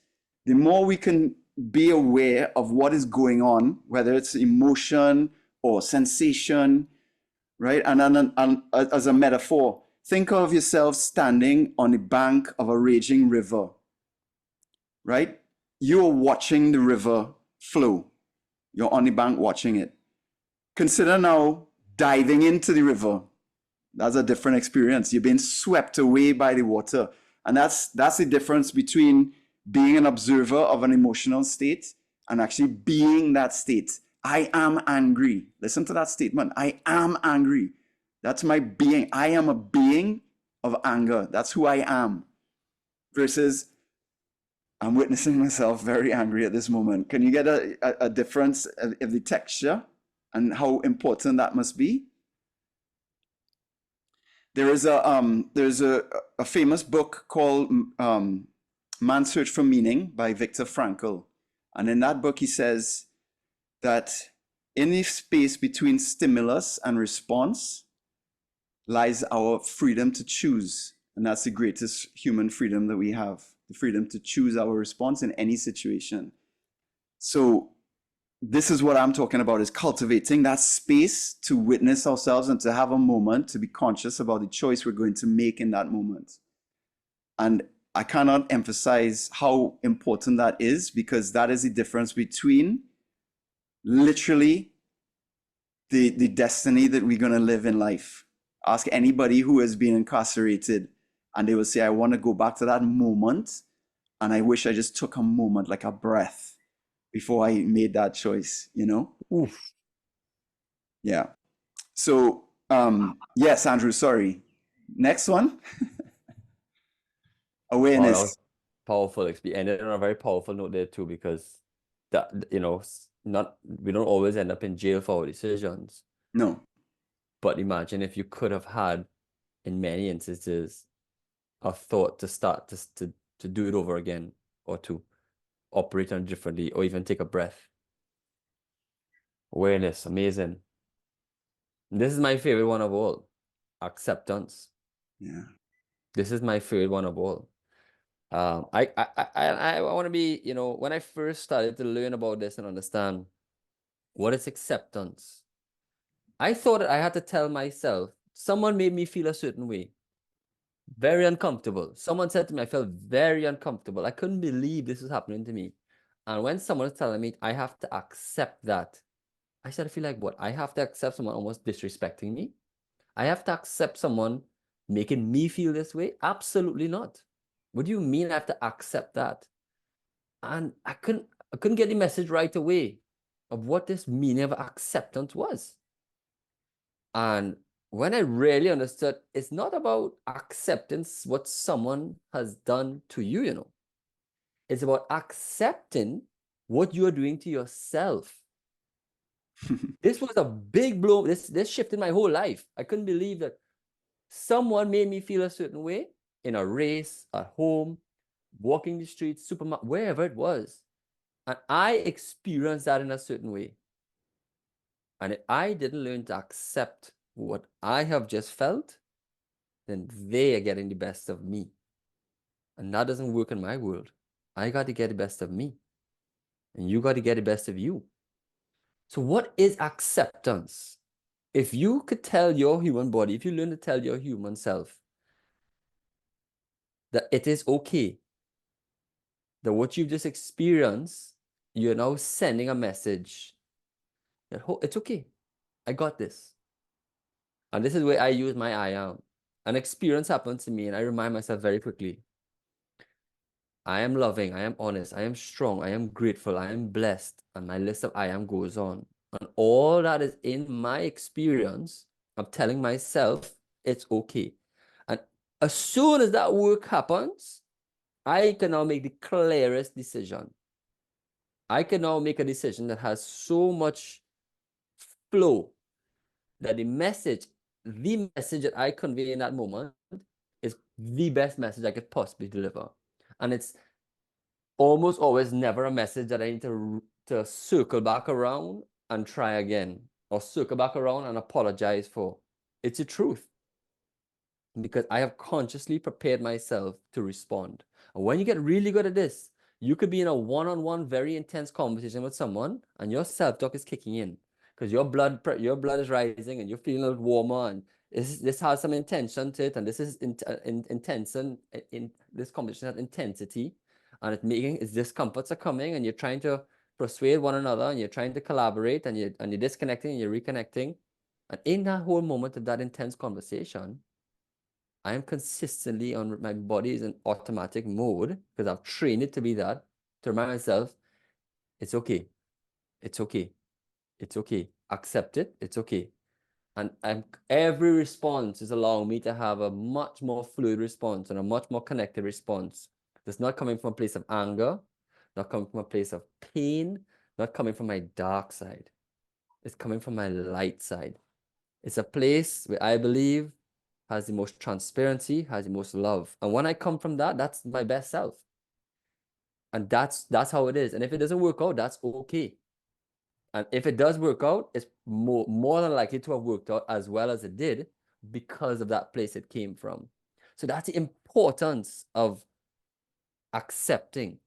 the more we can be aware of what is going on, whether it's emotion or sensation, right? And as a metaphor, think of yourself standing on the bank of a raging river, right? You're watching the river flow. You're on the bank watching it. Consider now diving into the river. That's a different experience. You're being swept away by the water. And that's the difference between being an observer of an emotional state and actually being that state. I am angry. Listen to that statement. I am angry. That's my being. I am a being of anger. That's who I am. Versus, I'm witnessing myself very angry at this moment. Can you get a difference of the texture and how important that must be? There's a famous book called Man's Search for Meaning by Viktor Frankl. And in that book, he says that in the space between stimulus and response lies our freedom to choose. And that's the greatest human freedom that we have, the freedom to choose our response in any situation. So this is what I'm talking about, is cultivating that space to witness ourselves and to have a moment to be conscious about the choice we're going to make in that moment. And I cannot emphasize how important that is, because that is the difference between literally the destiny that we're going to live in life. Ask anybody who has been incarcerated and they will say, I want to go back to that moment, and I wish I just took a moment, like a breath, before I made that choice, you know? Oof. Yeah. So, yes, Andrew, sorry. Next one. Wow, Awareness. that was powerful. Ended on a very powerful note there too, because that, we don't always end up in jail for our decisions. No. But imagine if you could have had, in many instances, a thought to start to do it over again, or to operate on differently, or even take a breath. Awareness, amazing. This is my favorite one of all. Acceptance. Yeah. This is my favorite one of all. I want to be, when I first started to learn about this and understand what is acceptance, I thought that I had to tell myself, someone made me feel a certain way, very uncomfortable. Someone said to me, I felt very uncomfortable. I couldn't believe this was happening to me. And when someone was telling me I have to accept that, I started to feel like, what? I have to accept someone almost disrespecting me? I have to accept someone making me feel this way? Absolutely not. What do you mean I have to accept that? And I couldn't get the message right away of what this meaning of acceptance was. And when I really understood, it's not about acceptance what someone has done to you, It's about accepting what you're doing to yourself. This was a big blow. This shifted my whole life. I couldn't believe that someone made me feel a certain way in a race, at home, walking the streets, supermarket, wherever it was. And I experienced that in a certain way. And if I didn't learn to accept what I have just felt, then they are getting the best of me. And that doesn't work in my world. I got to get the best of me. And you got to get the best of you. So what is acceptance? If you could tell your human body, if you learn to tell your human self that it is okay, that what you've just experienced, you're now sending a message that, oh, it's okay. I got this. And this is where I use my I am. An experience happens to me and I remind myself very quickly, I am loving, I am honest, I am strong, I am grateful, I am blessed. And my list of I am goes on. And all that is in my experience, I'm telling myself it's okay. And as soon as that work happens, I can now make the clearest decision. I can now make a decision that has so much flow that the message that I convey in that moment is the best message I could possibly deliver. And it's almost always never a message that I need to circle back around and try again, or circle back around and apologize for. It's the truth, because I have consciously prepared myself to respond. And when you get really good at this, you could be in a one-on-one, very intense conversation with someone, and your self-talk is kicking in because your blood is rising, and you're feeling a little warmer, and this has some intention to it, and this is intense, and in this conversation has intensity, and it's discomforts are coming, and you're trying to persuade one another, and you're trying to collaborate, and you're disconnecting and you're reconnecting, and in that whole moment of that intense conversation, I am consistently on, my body is in automatic mode because I've trained it to be that, to remind myself, it's okay. It's okay. It's okay. Accept it. It's okay. And every response is allowing me to have a much more fluid response and a much more connected response. It's not coming from a place of anger, not coming from a place of pain, not coming from my dark side. It's coming from my light side. It's a place where I believe has the most transparency, has the most love. And when I come from that, that's my best self. And that's how it is. And if it doesn't work out, that's okay. And if it does work out, it's more than likely to have worked out as well as it did because of that place it came from. So that's the importance of accepting.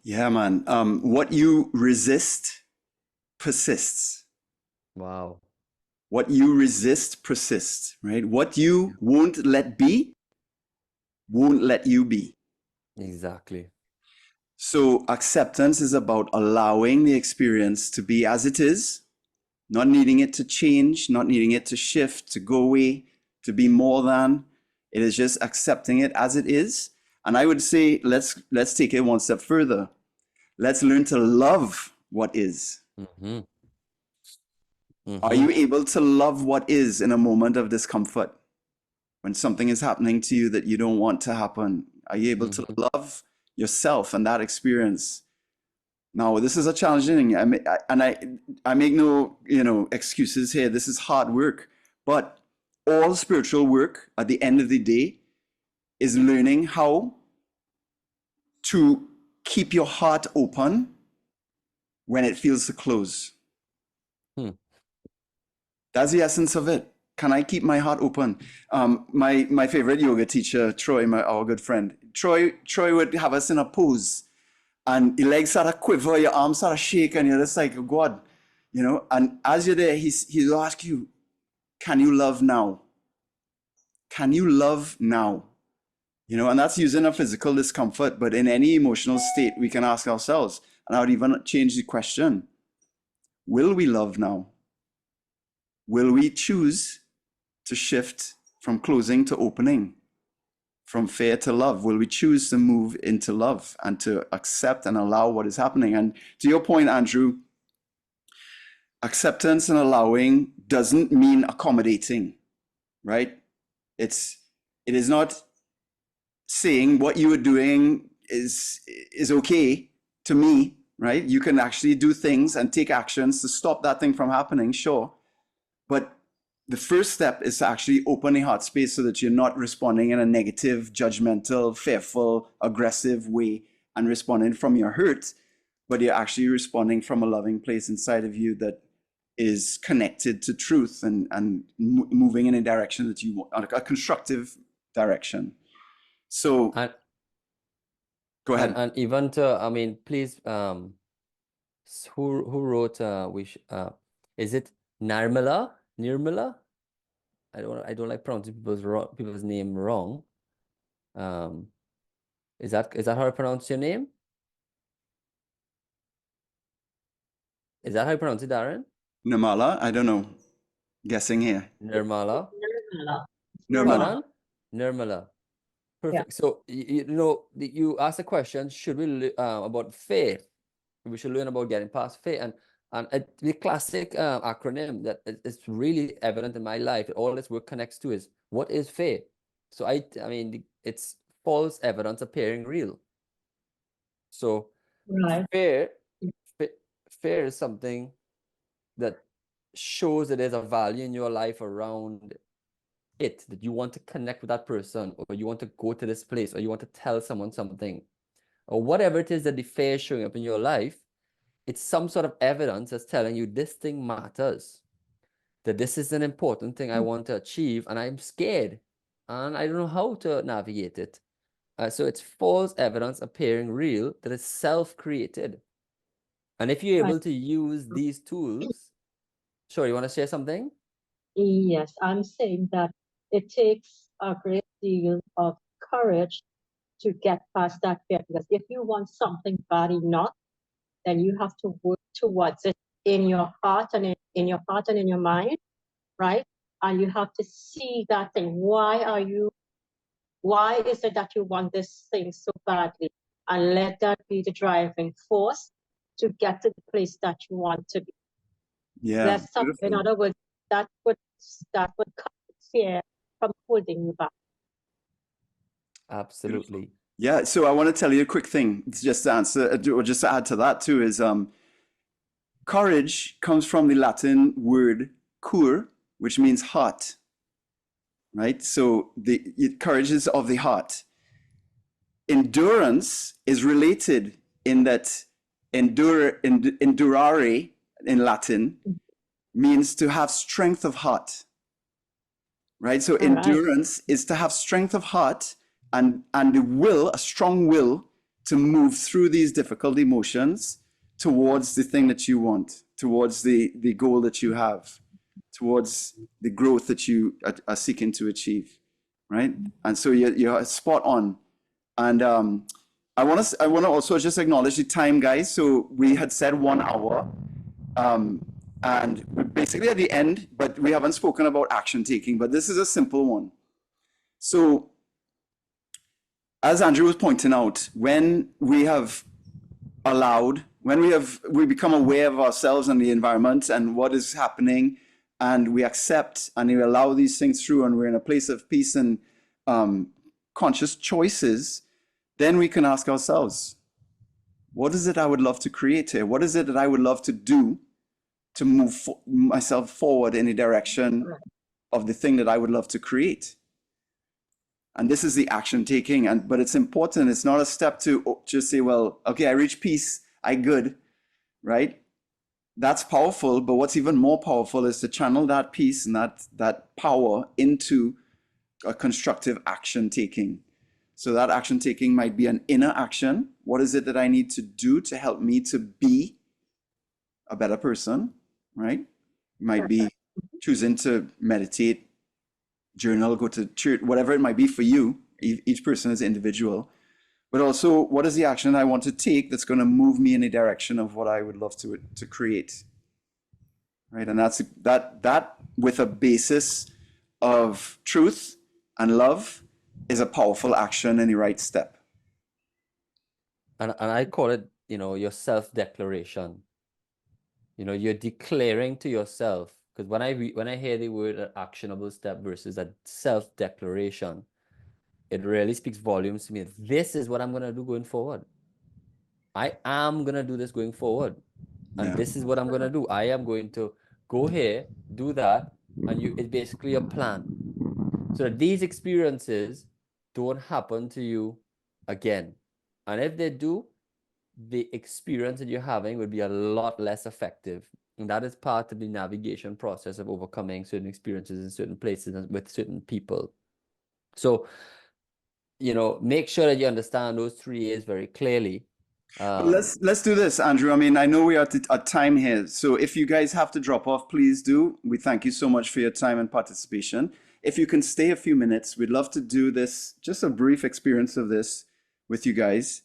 Yeah, man. What you resist persists. Wow. What you resist persists, right? What you won't let be won't let you be. Exactly. So acceptance is about allowing the experience to be as it is, not needing it to change, not needing it to shift, to go away, to be more than. It is just accepting it as it is. And I would say let's take it one step further. Let's learn to love what is. Mm-hmm. Are you able to love what is in a moment of discomfort? When something is happening to you that you don't want to happen, are you able to love yourself and that experience? Now, this is a challenging thing, I make no excuses here. This is hard work, but all spiritual work at the end of the day is learning how to keep your heart open when it feels to close. That's the essence of it. Can I keep my heart open? My favorite yoga teacher, Troy, our good friend, Troy would have us in a pose, and your legs start to quiver, your arms start to shake, and you're just like, oh God, And as you're there, he'll ask you, can you love now? Can you love now? And that's using a physical discomfort, but in any emotional state, we can ask ourselves, and I would even change the question, will we love now? Will we choose to shift from closing to opening, from fear to love? Will we choose to move into love and to accept and allow what is happening? And to your point, Andrew, acceptance and allowing doesn't mean accommodating, right? It is not saying what you are doing is okay to me, right? You can actually do things and take actions to stop that thing from happening, sure. But the first step is to actually open a heart space so that you're not responding in a negative, judgmental, fearful, aggressive way and responding from your hurt, but you're actually responding from a loving place inside of you that is connected to truth and moving in a direction that you want, a constructive direction. So go ahead. And even to, please, who wrote, is it Nirmala? I don't like pronouncing people's name wrong. Is that how I pronounce your name? Is that how you pronounce it, Darren? Nirmala, I don't know. Guessing here. Nirmala? Nirmala. Pardon? Nirmala. Perfect. So, you asked the question, should we about faith? We should learn about getting past faith. And the classic acronym that is really evident in my life, all this work connects to is, what is faith? So I mean, it's false evidence appearing real. So Right. fear is something that shows that there's a value in your life around it, that you want to connect with that person, or you want to go to this place, or you want to tell someone something, or whatever it is that the fear is showing up in your life. It's some sort of evidence that's telling you this thing matters, that this is an important thing I want to achieve, and I'm scared, and I don't know how to navigate it. So it's false evidence appearing real that is self-created. And if you're able to use these tools, sure, you want to share something? Yes, I'm saying that it takes a great deal of courage to get past that fear. Because if you want something bad enough, then you have to work towards it in your heart and in your heart and in your mind, right? And you have to see that thing. Why is it that you want this thing so badly? And let that be the driving force to get to the place that you want to be. Yeah. In other words, that would cut fear from holding you back. Absolutely. Yeah. So I want to tell you a quick thing, just to answer, or just to add to that too, is courage comes from the Latin word cur, which means heart. Right? So courage is of the heart. Endurance is related in that endurare in Latin means to have strength of heart. Right? So endurance is to have strength of heart and the will, a strong will to move through these difficult emotions towards the thing that you want, towards the goal that you have, towards the growth that you are seeking to achieve, right? And so you're spot on. And I want to also just acknowledge the time, guys. So we had said 1 hour, and we're basically at the end, but we haven't spoken about action taking. But this is a simple one. So, as Andrew was pointing out, when we have we become aware of ourselves and the environment and what is happening, and we accept and we allow these things through, and we're in a place of peace and conscious choices, then we can ask ourselves, what is it I would love to create here? What is it that I would love to do to move myself forward in the direction of the thing that I would love to create? And this is the action taking. But it's important. It's not a step to just say, well, okay, I reach peace, I good, right? That's powerful. But what's even more powerful is to channel that peace and that power into a constructive action taking. So that action taking might be an inner action. What is it that I need to do to help me to be a better person, right? It might be choosing to meditate, journal, go to church, whatever it might be for you. Each person is individual. But also, what is the action I want to take that's going to move me in the direction of what I would love to create, right? And that's that with a basis of truth and love is a powerful action and the right step. And I call it, your self-declaration. You're declaring to yourself, because when I hear the word actionable step versus a self-declaration, it really speaks volumes to me. This is what I'm going to do going forward. I am going to do this going forward. And this is what I'm going to do. I am going to go here, do that. And it's basically a plan. So that these experiences don't happen to you again. And if they do, the experience that you're having would be a lot less effective. And that is part of the navigation process of overcoming certain experiences in certain places and with certain people. So, make sure that you understand those 3 A's very clearly. Let's do this, Andrew. I mean, I know we are at time here. So if you guys have to drop off, please do. We thank you so much for your time and participation. If you can stay a few minutes, we'd love to do this, just a brief experience of this with you guys.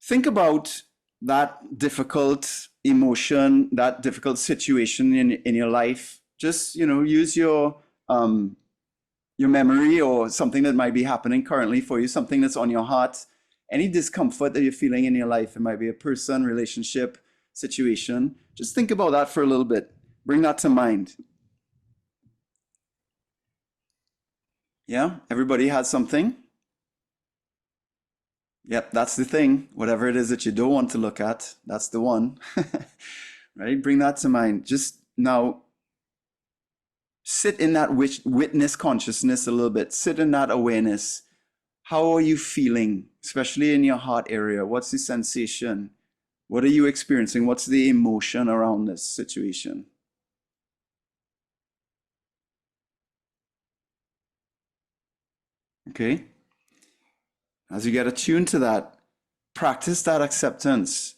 Think about that difficult emotion, that difficult situation in your life, just, use your memory or something that might be happening currently for you, something that's on your heart, any discomfort that you're feeling in your life. It might be a person, relationship, situation. Just think about that for a little bit. Bring that to mind. Yeah, everybody has something. Yep, that's the thing. Whatever it is that you don't want to look at, that's the one. Right? Bring that to mind. Just now sit in that witness consciousness a little bit. Sit in that awareness. How are you feeling, especially in your heart area? What's the sensation? What are you experiencing? What's the emotion around this situation? Okay? As you get attuned to that, practice that acceptance.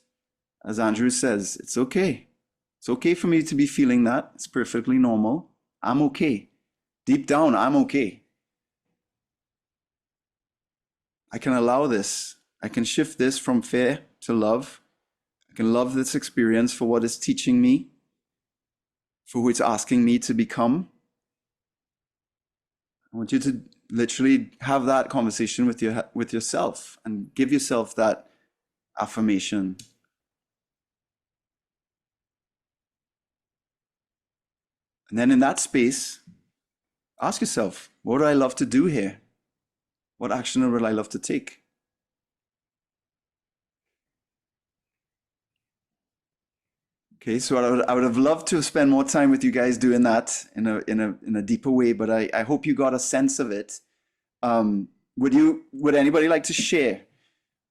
As Andrew says, it's okay. It's okay for me to be feeling that. It's perfectly normal. I'm okay. Deep down, I'm okay. I can allow this. I can shift this from fear to love. I can love this experience for what it's teaching me, for who it's asking me to become. I want you to literally have that conversation with yourself and give yourself that affirmation. And then in that space, ask yourself, what do I love to do here? What action would I love to take? Okay, so I would have loved to spend more time with you guys doing that in a deeper way, but I hope you got a sense of it. Would anybody like to share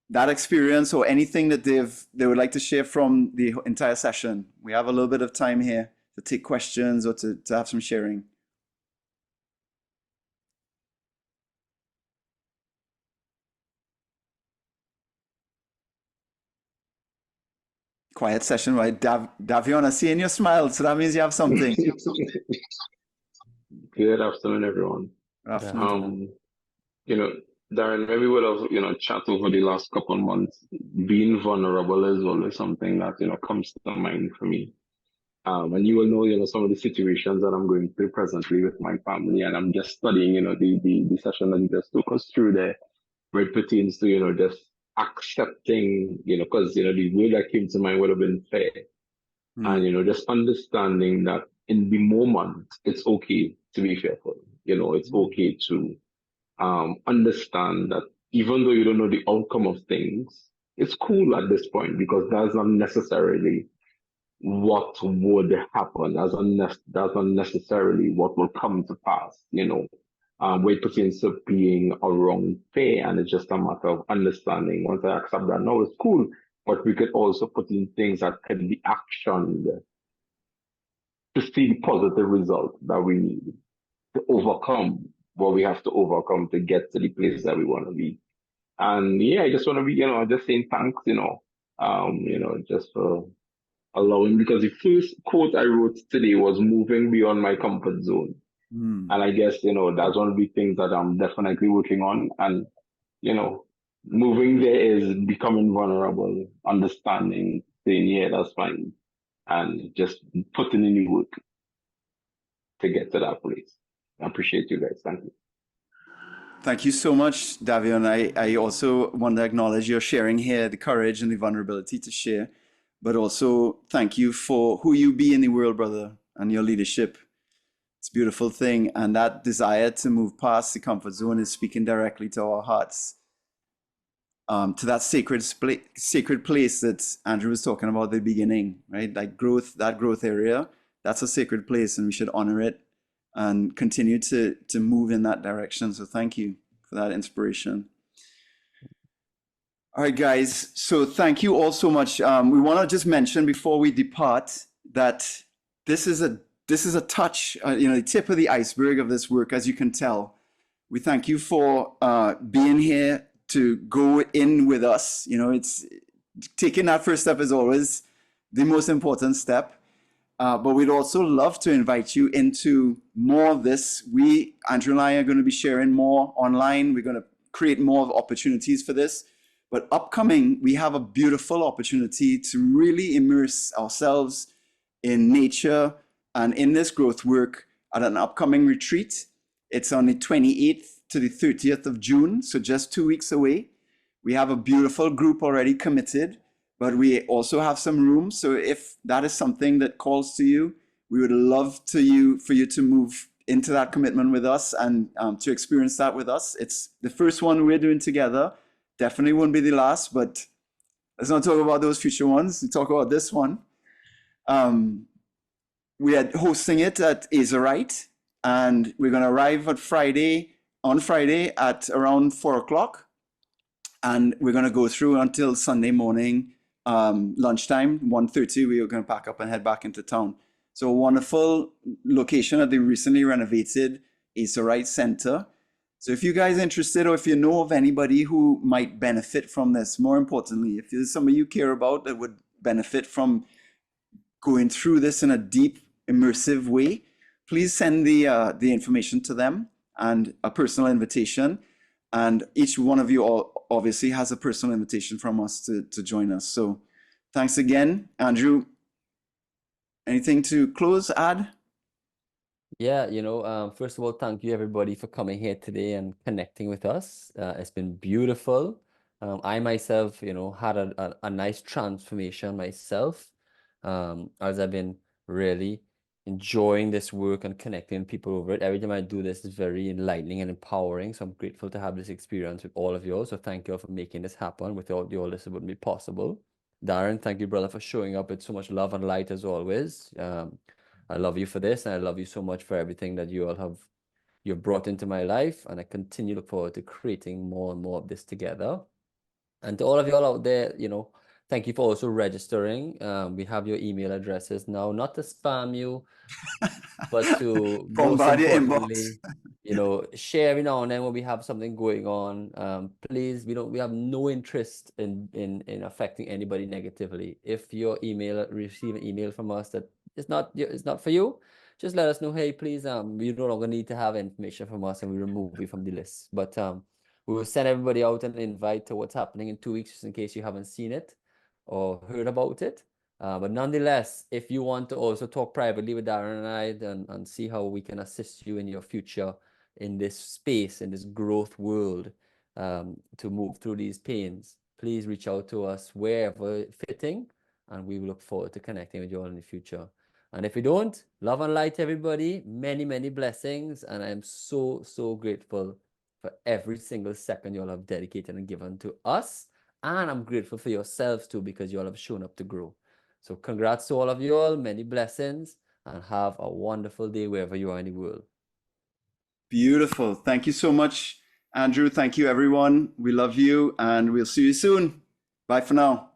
that experience or anything that they would like to share from the entire session? We have a little bit of time here to take questions or to have some sharing. Quiet session, right? Davion, I see in your smile, so that means you have something. Good afternoon, everyone. Afternoon. Darren, maybe we'll have, chat over the last couple of months. Being vulnerable is always something that, comes to mind for me. And you will know, some of the situations that I'm going through presently with my family, and I'm just studying, the session that you just took us through there, where it pertains to, just accepting, because, the word that came to mind would have been fair. And, just understanding that in the moment, it's okay to be fearful. It's okay to understand that even though you don't know the outcome of things, it's cool at this point because that's not necessarily what would happen. That's not necessarily what will come to pass, where it pertains to being around fear. And it's just a matter of understanding. Once I accept that, no, it's cool. But we could also put in things that can be actioned to see the positive result that we need to overcome what we have to overcome to get to the place that we want to be. And yeah, I just want to be, just saying thanks, just for allowing, because the first quote I wrote today was moving beyond my comfort zone. And I guess, that's one of the things that I'm definitely working on. And, moving there is becoming vulnerable, understanding, saying, yeah, that's fine. And just putting in the work to get to that place. I appreciate you guys. Thank you. Thank you so much, Davion. I also want to acknowledge your sharing here, the courage and the vulnerability to share, but also thank you for who you be in the world, brother, and your leadership. It's a beautiful thing. And that desire to move past the comfort zone is speaking directly to our hearts, to that sacred place that Andrew was talking about at the beginning, right? That growth area, that's a sacred place and we should honor it and continue to move in that direction. So thank you for that inspiration. All right, guys. So thank you all so much. We want to just mention before we depart that this is a touch, the tip of the iceberg of this work, as you can tell. We thank you for being here to go in with us. It's taking that first step is always the most important step. But we'd also love to invite you into more of this. Andrew and I are going to be sharing more online. We're going to create more opportunities for this. But upcoming, we have a beautiful opportunity to really immerse ourselves in nature and in this growth work at an upcoming retreat. It's on the 28th to the 30th of June, so just 2 weeks away. We have a beautiful group already committed, but we also have some room. So if that is something that calls to you, we would love for you to move into that commitment with us and to experience that with us. It's the first one we're doing together. Definitely won't be the last, but let's not talk about those future ones. We talk about this one. We are hosting it at Azerite, and we're going to arrive on Friday at around 4 o'clock. And we're going to go through until Sunday morning, lunchtime, 1:30. We are going to pack up and head back into town. So a wonderful location at the recently renovated Azerite Center. So if you guys are interested, or if you know of anybody who might benefit from this, more importantly, if there's somebody you care about that would benefit from going through this in a deep, immersive way, please send the information to them and a personal invitation. And each one of you all obviously has a personal invitation from us to join us. So thanks again. Andrew, anything to close, add? Yeah, first of all, thank you everybody for coming here today and connecting with us. It's been beautiful. I myself, had a nice transformation myself, as I've been really enjoying this work and connecting people over it. Every time I do this, it's very enlightening and empowering. So I'm grateful to have this experience with all of you. So thank you all for making this happen. Without you all, this wouldn't be possible. Darren, thank you, brother, for showing up with so much love and light as always. I love you for this, and I love you so much for everything that you've brought into my life, and I continue to look forward to creating more and more of this together. And to all of y'all out there, thank you for also registering. We have your email addresses now, not to spam you, but to most Bombard your importantly, share every now and then when we have something going on. Please, we have no interest in affecting anybody negatively. If your receive an email from us that it's not for you, just let us know. Hey, please, you no longer need to have information from us, and we remove you from the list. But we will send everybody out an invite to what's happening in 2 weeks, just in case you haven't seen it or heard about it. But nonetheless, if you want to also talk privately with Darren and I and see how we can assist you in your future in this space, in this growth world, to move through these pains, please reach out to us wherever fitting, and we will look forward to connecting with you all in the future. And if you don't, love and light, everybody. Many, many blessings. And I'm so, so grateful for every single second you all have dedicated and given to us. And I'm grateful for yourselves too, because you all have shown up to grow. So congrats to all of you all, many blessings, and have a wonderful day wherever you are in the world. Beautiful. Thank you so much, Andrew. Thank you, everyone. We love you, and we'll see you soon. Bye for now.